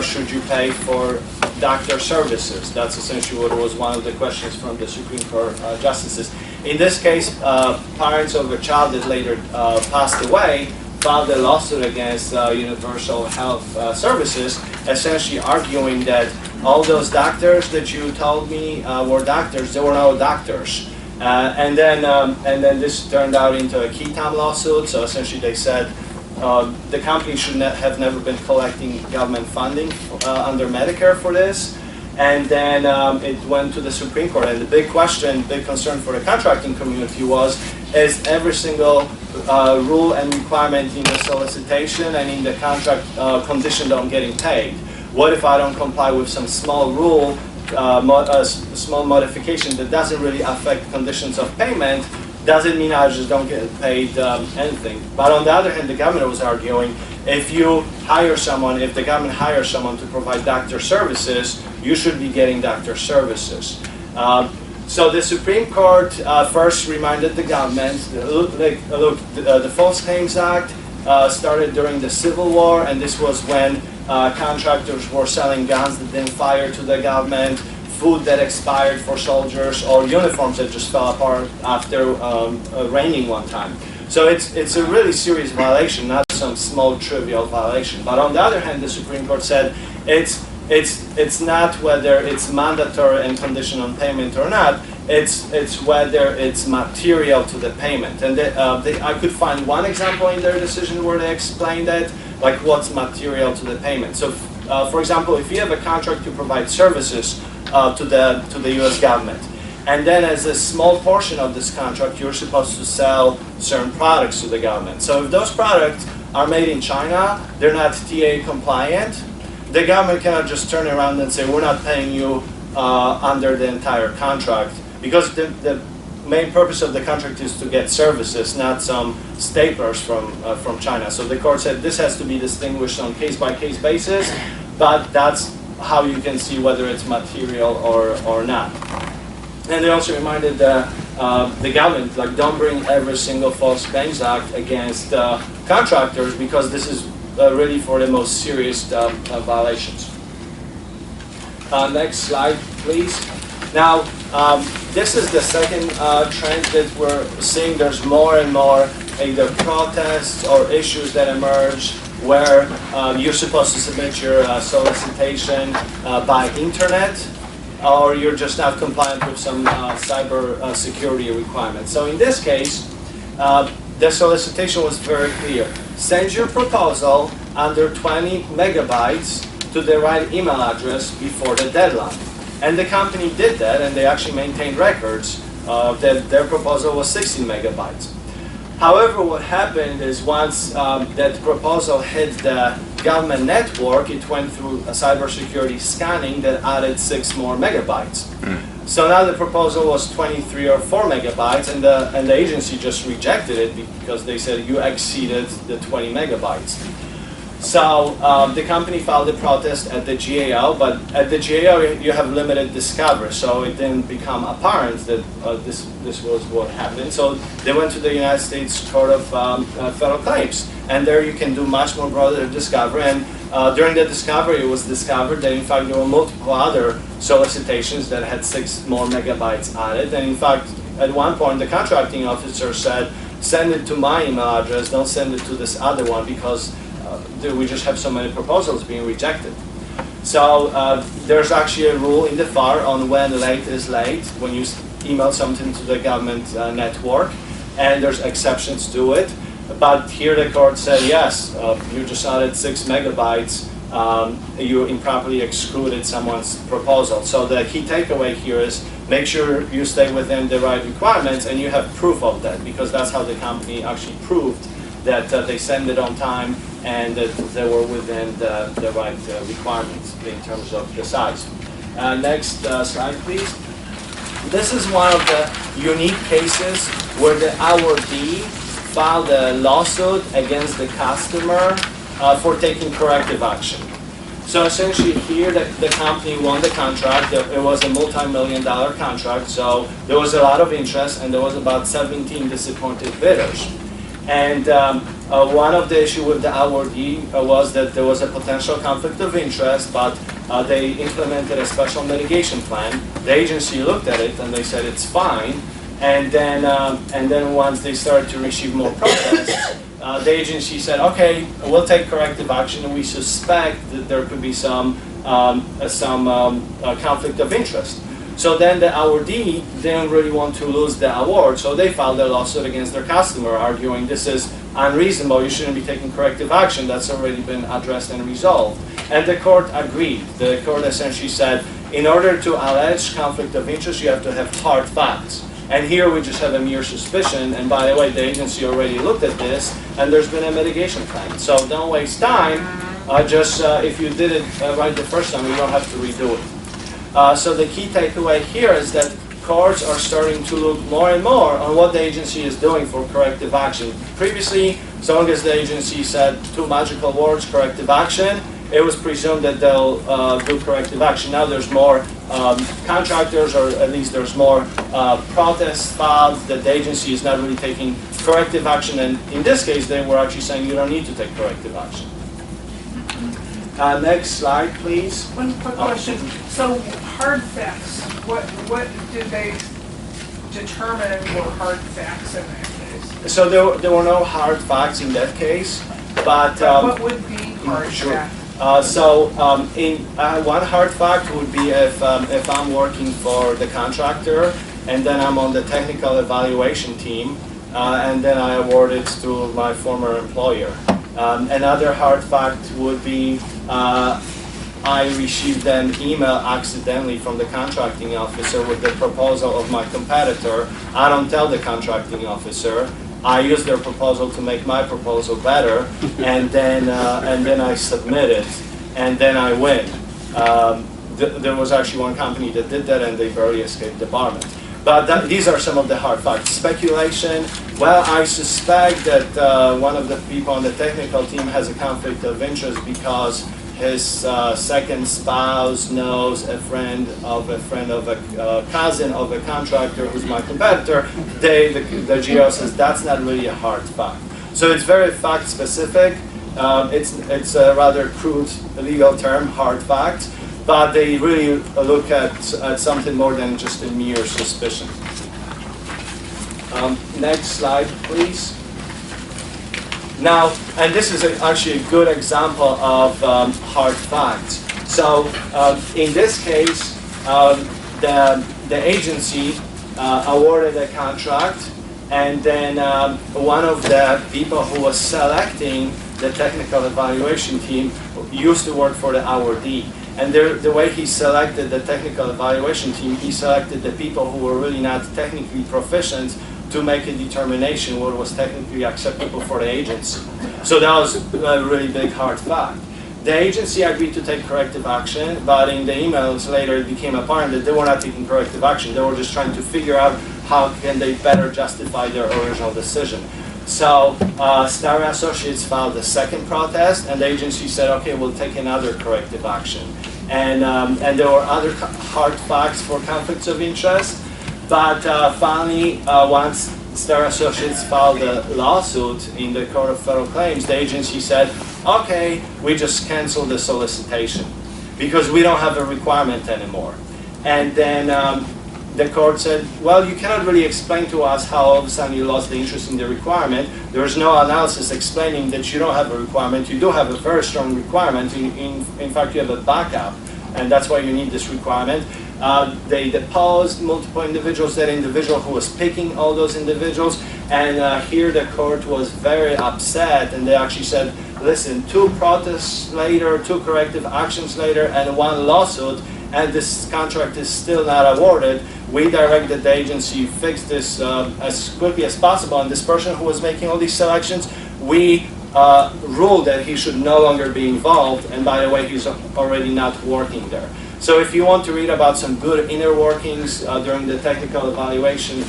should you pay for doctor services? That's essentially what was one of the questions from the Supreme Court justices. In this case, parents of a child that later passed away filed a lawsuit against Universal Health Services, essentially arguing that all those doctors that you told me were doctors, they were no doctors. And then this turned out into a key time lawsuit. So essentially they said the company should have never been collecting government funding under Medicare for this. And then it went to the Supreme Court. And the big question, big concern for the contracting community was, is every single rule and requirement in the solicitation and in the contract conditioned on getting paid? What if I don't comply with some small rule, small modification that doesn't really affect conditions of payment? Doesn't mean I just don't get paid anything. But on the other hand, the government was arguing, if you hire someone, if the government hires someone to provide doctor services, you should be getting doctor services. So the Supreme Court first reminded the government, look, the False Claims Act started during the Civil War, and this was when contractors were selling guns that didn't fire to the government, food that expired for soldiers, or uniforms that just fell apart after raining one time. So it's a really serious violation, not some small trivial violation. But on the other hand, the Supreme Court said it's not whether it's mandatory and conditioned on payment or not. It's whether it's material to the payment. And I could find one example in their decision where they explained that, like what's material to the payment. So, for example, if you have a contract to provide services to the U.S. government, and then as a small portion of this contract, you're supposed to sell certain products to the government. So if those products are made in China, they're not TA compliant, the government cannot just turn around and say, we're not paying you under the entire contract, because the main purpose of the contract is to get services, not some staplers from China. So the court said this has to be distinguished on case-by-case basis, but that's how you can see whether it's material or not. And they also reminded the government, like, don't bring every single False Claims Act against contractors, because this is really for the most serious violations. Next slide, please. Now, this is the second trend that we're seeing. There's more and more either protests or issues that emerge where you're supposed to submit your solicitation by internet, or you're just not compliant with some cyber security requirements. So in this case, the solicitation was very clear. Send your proposal under 20 megabytes to the right email address before the deadline. And the company did that, and they actually maintained records that their proposal was 16 megabytes. However, what happened is once that proposal hit the government network, it went through a cybersecurity scanning that added 6 more megabytes. So now the proposal was 23 or 4 megabytes, and the agency just rejected it because they said you exceeded the 20 megabytes. So the company filed a protest at the GAO, but at the GAO you have limited discovery, so it didn't become apparent that this was what happened. So they went to the United States Court of Federal Claims, and there you can do much more broader discovery. And during the discovery, it was discovered that in fact there were multiple other solicitations that had 6 more megabytes added. And in fact, at one point, the contracting officer said, "Send it to my email address, don't send it to this other one, because we just have so many proposals being rejected." So there's actually a rule in the FAR on when late is late, when you email something to the government network, and there's exceptions to it. But here the court said, yes, you just added 6 megabytes, you improperly excluded someone's proposal. So the key takeaway here is make sure you stay within the right requirements and you have proof of that, because that's how the company actually proved that they sent it on time and that they were within the right requirements in terms of the size. Next slide, please. This is one of the unique cases where the awardee filed a lawsuit against the customer for taking corrective action. So essentially here the company won the contract. It was a multi-million-dollar contract, so there was a lot of interest and there was about 17 disappointed bidders. And one of the issues with the awardee was that there was a potential conflict of interest, but they implemented a special mitigation plan. The agency looked at it and they said it's fine. And then once they started to receive more protests, the agency said, okay, we'll take corrective action, and we suspect that there could be some conflict of interest. So then the awardee didn't really want to lose the award, so they filed a lawsuit against their customer, arguing this is unreasonable, you shouldn't be taking corrective action, that's already been addressed and resolved. And the court agreed. The court essentially said, in order to allege conflict of interest, you have to have hard facts. And here we just have a mere suspicion, and by the way, the agency already looked at this, and there's been a mitigation plan. So don't waste time, if you did it right the first time, you don't have to redo it. So the key takeaway here is that courts are starting to look more and more on what the agency is doing for corrective action. Previously, as long as the agency said two magical words, corrective action, it was presumed that they'll do corrective action. Now there's more contractors, or at least there's more protests filed that the agency is not really taking corrective action, and in this case they were actually saying you don't need to take corrective action. Next slide, please. One quick question. So hard facts, what did they determine were hard facts in that case? So there were no hard facts in that case, but what would be hard facts? One hard fact would be if I'm working for the contractor and then I'm on the technical evaluation team and then I award it to my former employer. Another hard fact would be I received an email accidentally from the contracting officer with the proposal of my competitor. I don't tell the contracting officer. I use their proposal to make my proposal better, and then I submit it, and then I win. There was actually one company that did that, and they barely escaped debarment. But these are some of the hard facts. Speculation. Well, I suspect that one of the people on the technical team has a conflict of interest because his second spouse knows a friend of a cousin of a contractor who's my competitor. The GO says that's not really a hard fact. So it's very fact specific. It's a rather crude legal term, hard facts, but they really look at something more than just a mere suspicion. Next slide, please. Now, and this is actually a good example of hard facts. So in this case, the agency awarded a contract, and then one of the people who was selecting the technical evaluation team used to work for the awardee. And the way he selected the technical evaluation team, he selected the people who were really not technically proficient to make a determination what was technically acceptable for the agency. So that was a really big hard fact. The agency agreed to take corrective action, but in the emails later it became apparent that they were not taking corrective action. They were just trying to figure out how can they better justify their original decision. So Starr Associates filed a second protest, and the agency said, okay, we'll take another corrective action. And there were other hard facts for conflicts of interest, but finally, once Starr Associates filed a lawsuit in the Court of Federal Claims, the agency said, okay, we just cancel the solicitation because we don't have a requirement anymore. And then the court said, well, you cannot really explain to us how all of a sudden you lost the interest in the requirement. There's no analysis explaining that you don't have a requirement. You do have a very strong requirement. In fact, you have a backup, and that's why you need this requirement. They deposed multiple individuals. That individual who was picking all those individuals And here the court was very upset, and they actually said, listen, 2 protests later, 2 corrective actions later, and 1 lawsuit, and this contract is still not awarded. We directed the agency fix this as quickly as possible, and this person who was making all these selections, we ruled that he should no longer be involved, and by the way, he's already not working there. So if you want to read about some good inner workings during the technical evaluation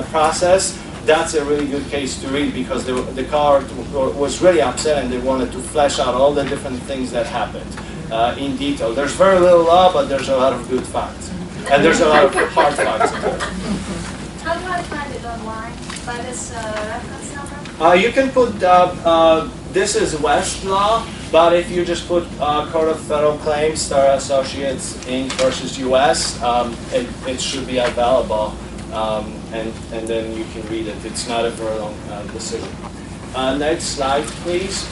process, that's a really good case to read, because the court was really upset and they wanted to flesh out all the different things that happened in detail. There's very little law, but there's a lot of good facts. And there's a lot of hard facts in there. How do I find it online? By this reference number? You can put, this is Westlaw, but if you just put Court of Federal Claims, Star Associates, Inc. versus U.S., it should be available, and then you can read it. It's not a very long decision. Next slide, please.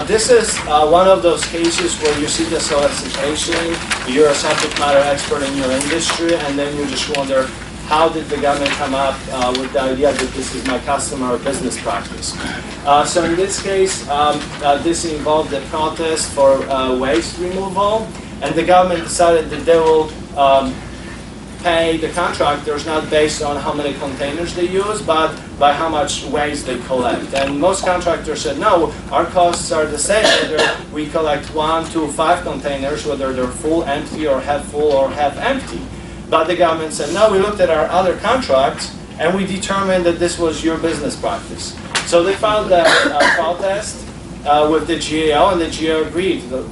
This is one of those cases where you see the solicitation, you're a subject matter expert in your industry, and then you just wonder, how did the government come up with the idea that this is my customer or business practice? So in this case, this involved a protest for waste removal, and the government decided that they will pay the contractors not based on how many containers they use, but by how much waste they collect. And most contractors said, no, our costs are the same whether we collect 1, 2, 5 containers, whether they're full, empty, or half full, or half empty. But the government said, no, we looked at our other contracts, and we determined that this was your business practice. So they filed a protest with the GAO, and the GAO agreed. The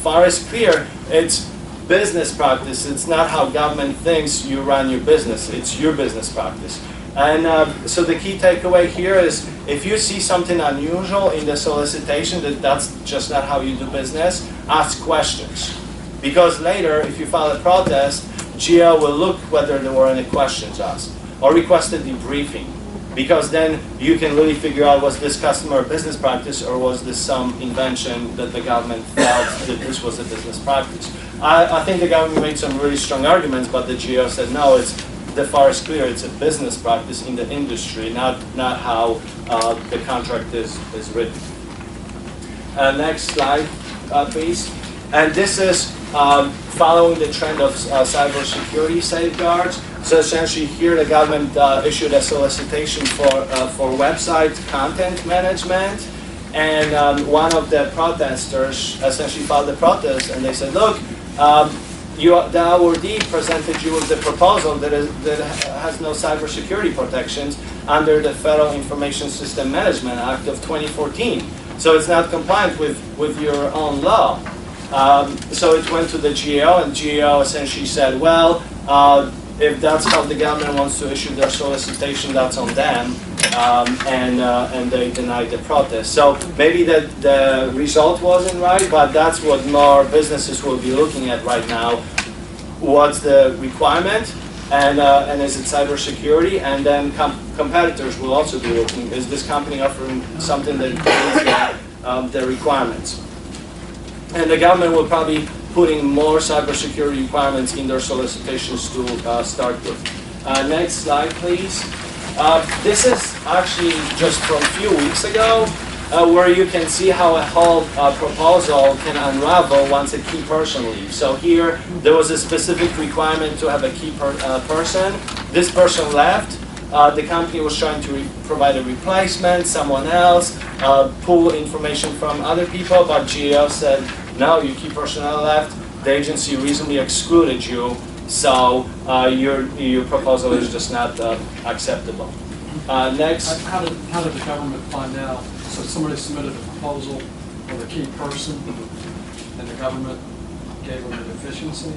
far is clear, it's business practice. It's not how government thinks you run your business. It's your business practice. And so the key takeaway here is, if you see something unusual in the solicitation, that's just not how you do business, ask questions. Because later, if you file a protest, GAO will look whether there were any questions asked, or request a debriefing. Because then you can really figure out, was this customer a business practice, or was this some invention that the government felt that this was a business practice? I think the government made some really strong arguments, but the GAO said, no, it's the far is clear, it's a business practice in the industry, not how the contract is written. Next slide, please. And this is following the trend of cybersecurity safeguards. So essentially here the government issued a solicitation for website content management, and one of the protesters essentially filed a protest, and they said, look, the awardee presented you with the proposal that has no cybersecurity protections under the Federal Information System Management Act of 2014. So it's not compliant with your own law. So it went to the GAO, and GAO essentially said, well, if that's how the government wants to issue their solicitation, that's on them, and they denied the protest. So maybe the result wasn't right, but that's what more businesses will be looking at right now. What's the requirement, and is it cybersecurity? And then competitors will also be looking, is this company offering something that meets the requirements? And the government will probably putting more cybersecurity requirements in their solicitations to start with. Next slide, please. This is actually just from a few weeks ago, where you can see how a whole proposal can unravel once a key person leaves. So here, there was a specific requirement to have a key person. This person left. The company was trying to provide a replacement, someone else, pull information from other people, but GAO said, no, your key personnel left, the agency reasonably excluded you, so your proposal is just not acceptable. Next. How did the government find out? So somebody submitted a proposal for the key person, and the government gave them a deficiency?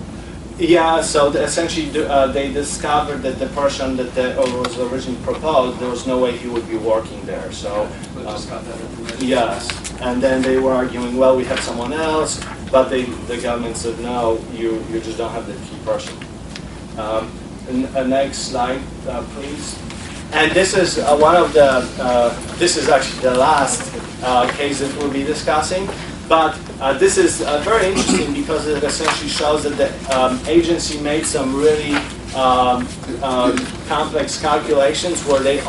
Yeah, so essentially they discovered that the person that was originally proposed, there was no way he would be working there. So But just got that information. yes, and then they were arguing, well, we have someone else, but the government said, no, you just don't have the key person. Next slide, please. And this is one of the, this is actually the last case that we'll be discussing. But this is very interesting because it essentially shows that the agency made some really complex calculations where they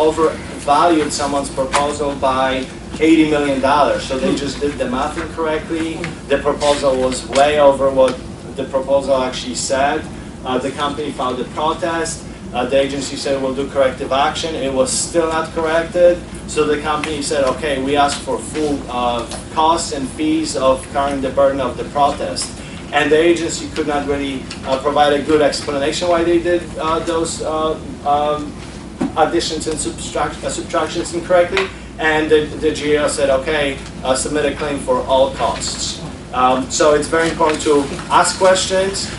valued someone's proposal by $80 million. So they just did the math incorrectly. The proposal was way over what the proposal actually said. The company filed a protest. The agency said we'll do corrective action. It was still not corrected. So the company said, okay, we asked for full costs and fees of carrying the burden of the protest. And the agency could not really provide a good explanation why they did those additions and subtractions incorrectly. And the GAO said, okay, submit a claim for all costs. So it's very important to ask questions,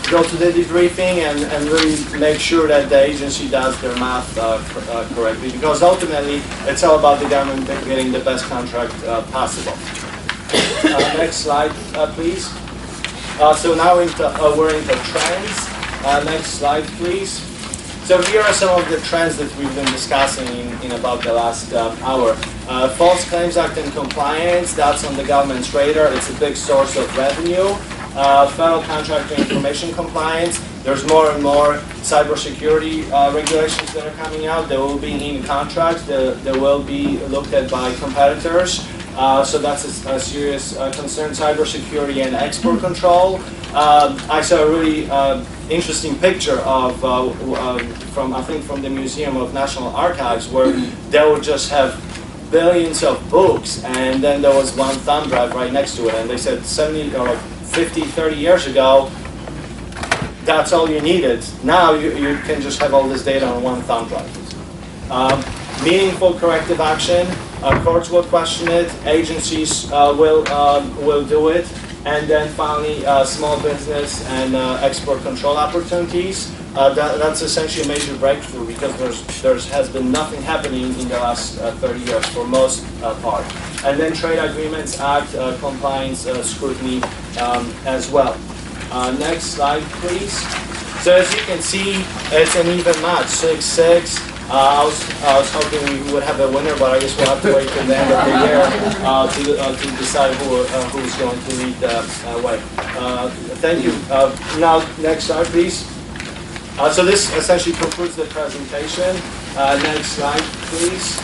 go to the debriefing, and really make sure that the agency does their math correctly, because ultimately it's all about the government getting the best contract possible. Next slide, please. So now we're into trends. Next slide, please. So here are some of the trends that we've been discussing in about the last hour. False Claims Act and compliance, that's on the government's radar. It's a big source of revenue. Federal contractor information compliance, there's more and more cybersecurity regulations that are coming out. They will be in contracts. They will be looked at by competitors. So that's a serious concern. Cybersecurity and export control. I saw a really interesting picture of from the Museum of National Archives, where they would just have billions of books, and then there was one thumb drive right next to it, and they said 70 or 50, 30 years ago, that's all you needed. Now you can just have all this data on one thumb drive. Meaningful corrective action, courts will question it, agencies will do it, and then finally small business and export control opportunities. That's essentially a major breakthrough, because there has been nothing happening in the last 30 years for most part. And then Trade Agreements Act, compliance scrutiny as well. Next slide, please. So as you can see, it's an even match, 6-6. I was hoping we would have a winner, but I guess we'll have to wait till the end of the year to decide who's going to lead the way. Thank you. Now, next slide, please. So this essentially concludes the presentation. Next slide, please.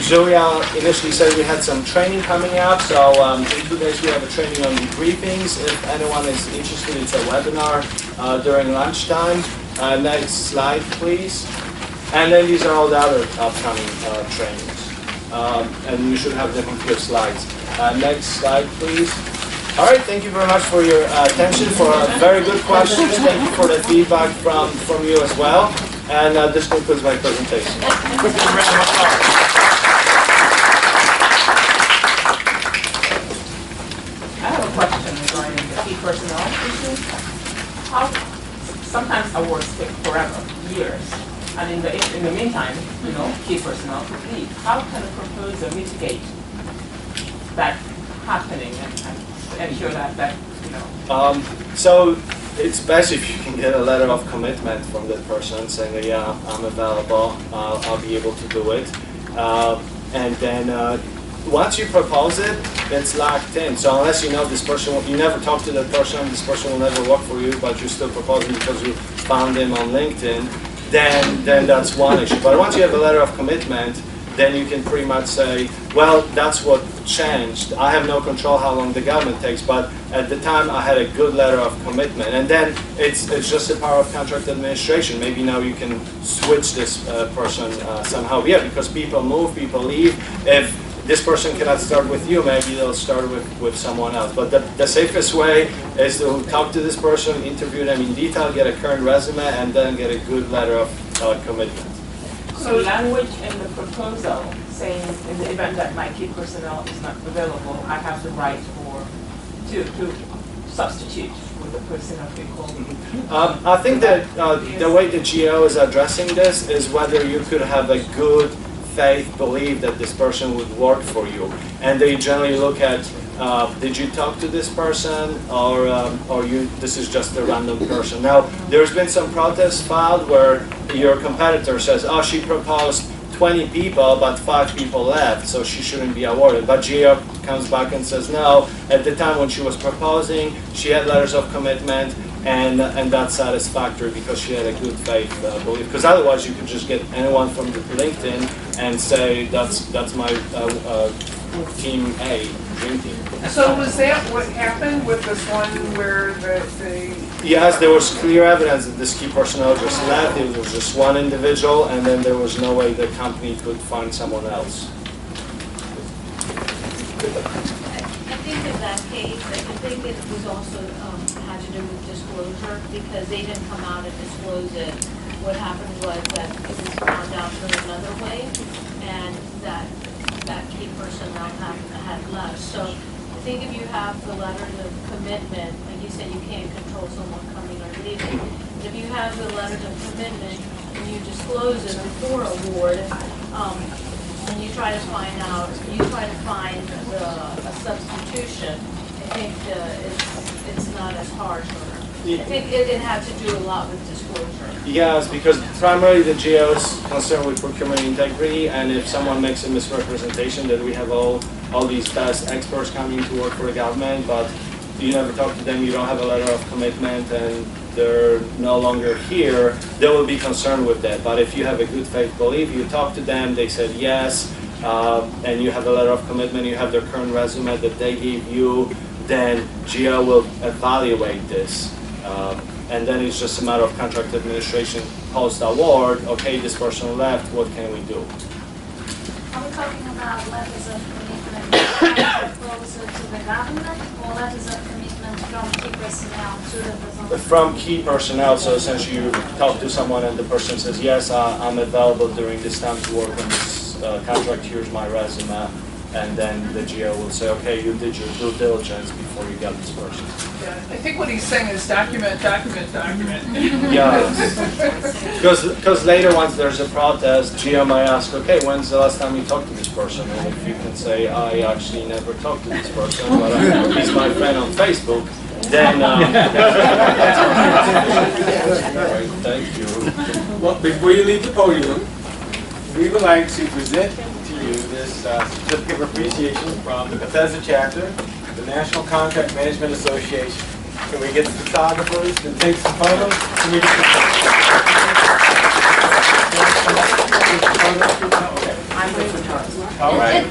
Julia initially said we had some training coming up, so in 2 days we have a training on debriefings. If anyone is interested, it's a webinar during lunchtime. Next slide, please. And then these are all the other upcoming trainings. And you should have them on your slides. Next slide, please. All right, thank you very much for your attention, for very good questions. Thank you for the feedback from you as well. And this concludes my presentation. Thank you very much. I have a question regarding the key personnel issue. Sometimes awards take forever, years, and in the meantime, key personnel could leave. How can a proposer mitigate that happening and ensure that So it's best if you can get a letter of commitment from that person saying that, yeah, I'm available, I'll be able to do it. And then once you propose it, it's locked in. So unless you know this person, you never talk to that person, this person will never work for you, but you're still proposing because you found him on LinkedIn, then that's one issue. But once you have a letter of commitment, then you can pretty much say, well, that's what changed. I have no control how long the government takes, but at the time I had a good letter of commitment. And then it's just a power of contract administration. Maybe now you can switch this person somehow. Yeah, because people move, people leave. If this person cannot start with you, maybe they'll start with someone else. But the safest way is to talk to this person, interview them in detail, get a current resume, and then get a good letter of commitment. So language in the proposal saying in the event that my key personnel is not available, I have the right to substitute with the person of equal. I think that the way the GAO is addressing this is whether you could have a good faith belief that this person would work for you, and they generally look at did you talk to this person, or this is just a random person. Now there's been some protests filed where your competitor says, oh, she proposed 20 people but 5 people left, so she shouldn't be awarded. But GAO comes back and says no, at the time when she was proposing she had letters of commitment, and that's satisfactory because she had a good faith belief. Because otherwise, you could just get anyone from LinkedIn and say that's my team A, dream team. So was that what happened with this one where they? Yes, there was clear evidence that this key personnel just left. It was just one individual, and then there was no way the company could find someone else. I think in that case, I think it was also had to do with disclosure because they didn't come out and disclose it. What happened was that it was found out through another way, and that key personnel had left. So I think if you have the letters of commitment, like you said, you can't control someone coming or leaving. But if you have the letters of commitment and you disclose it before award, and you try to find a substitution, I think it's not as harsh. I think it had to do a lot with disclosure. Yes, because primarily the GAO is concerned with procurement integrity, and if someone makes a misrepresentation, then we have all these best experts coming to work for the government, but you never talk to them, you don't have a letter of commitment, and they're no longer here, they will be concerned with that. But if you have a good faith belief, you talk to them, they said yes, and you have a letter of commitment, you have their current resume that they gave you, then GAO will evaluate this. And then it's just a matter of contract administration post-award. Okay, this person left, what can we do? Are we talking about letters of commitment closer to the government or letters of commitment from key personnel to the person? From key personnel, so essentially you talk to someone and the person says, yes, I'm available during this time to work on this contract, here's my resume. And then the GAO will say, okay, you did your due diligence before you got this person. Yeah, I think what he's saying is document. Yeah, because later once there's a protest, GAO might ask, okay, when's the last time you talked to this person? And if you can say, I actually never talked to this person, but he's my friend on Facebook, then thank you. Well, before you leave the podium, we would like to present to you this certificate of appreciation from the Bethesda chapter, the National Contract Management Association. Can we get the photographers to take some photos? Can we get the I'm the photographer. All right.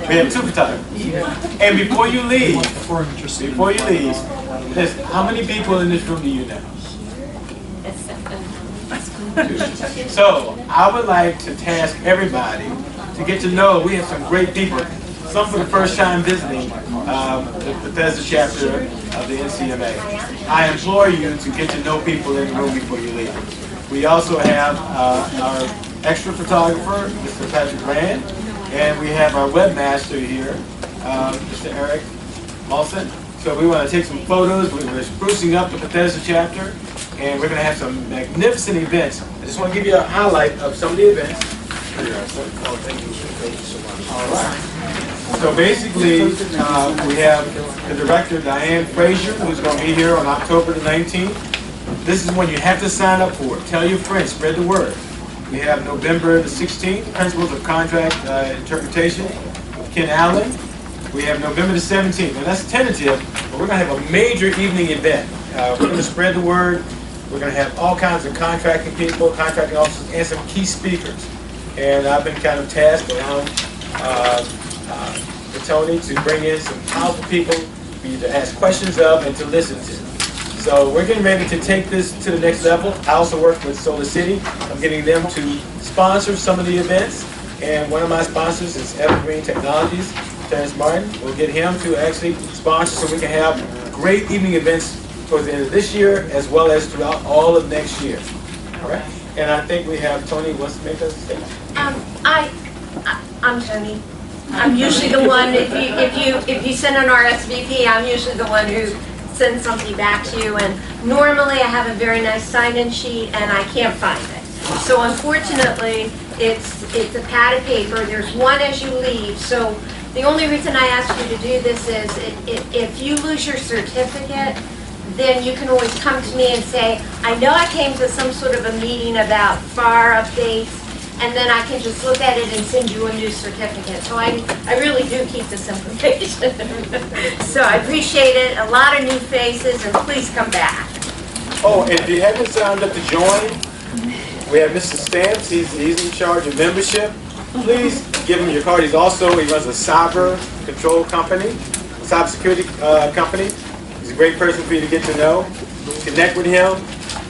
We have two photographers. And before you leave, how many people in this room do you know? So I would like to task everybody to get to know, we have some great people, some for the first time visiting the Bethesda chapter of the NCMA. I implore you to get to know people in the room before you leave. We also have our extra photographer, Mr. Patrick Rand, and we have our webmaster here, Mr. Eric Malson. So we want to take some photos. We're sprucing up the Bethesda chapter, and we're going to have some magnificent events. I just want to give you a highlight of some of the events. Thank you so much. All right. So basically, we have the director, Diane Frazier, who's going to be here on October the 19th. This is when you have to sign up for it. Tell your friends, spread the word. We have November the 16th, Principles of Contract Interpretation with Ken Allen. We have November the 17th, and that's tentative, but we're going to have a major evening event. We're going to spread the word. We're going to have all kinds of contracting people, contracting officers, and some key speakers. And I've been kind of tasked along with Tony to bring in some powerful people for you to ask questions of and to listen to. So we're getting ready to take this to the next level. I also work with Solar City. I'm getting them to sponsor some of the events. And one of my sponsors is Evergreen Technologies, Terrence Martin. We'll get him to actually sponsor so we can have great evening events towards the end of this year as well as throughout all of next year. All right? And I think we have Tony wants to make a statement. I'm Tony. I'm usually the one, if you send an RSVP, I'm usually the one who sends something back to you. And normally I have a very nice sign-in sheet and I can't find it. So unfortunately, it's a pad of paper. There's one as you leave. So the only reason I asked you to do this is if you lose your certificate, then you can always come to me and say, I know I came to some sort of a meeting about FAR updates, and then I can just look at it and send you a new certificate. So I really do keep this information. So I appreciate it. A lot of new faces, and please come back. Oh, and if you haven't signed up to join, we have Mr. Stamps. He's in charge of membership. Please give him your card. He runs a cyber control company, cybersecurity company. He's a great person for you to get to know. Connect with him.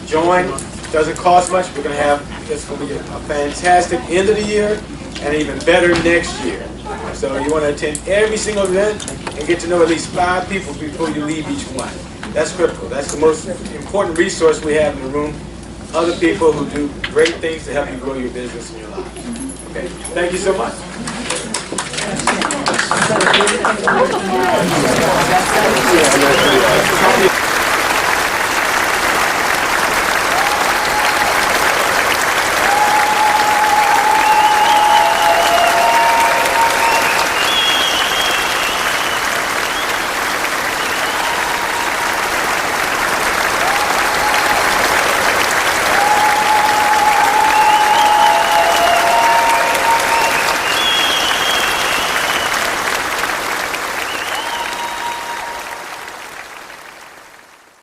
Join. Doesn't cost much. We're going to have, it's going to be a fantastic end of the year and even better next year. So you want to attend every single event and get to know at least 5 people before you leave each one. That's critical. That's the most important resource we have in the room. Other people who do great things to help you grow your business and your life. Okay. Thank you so much.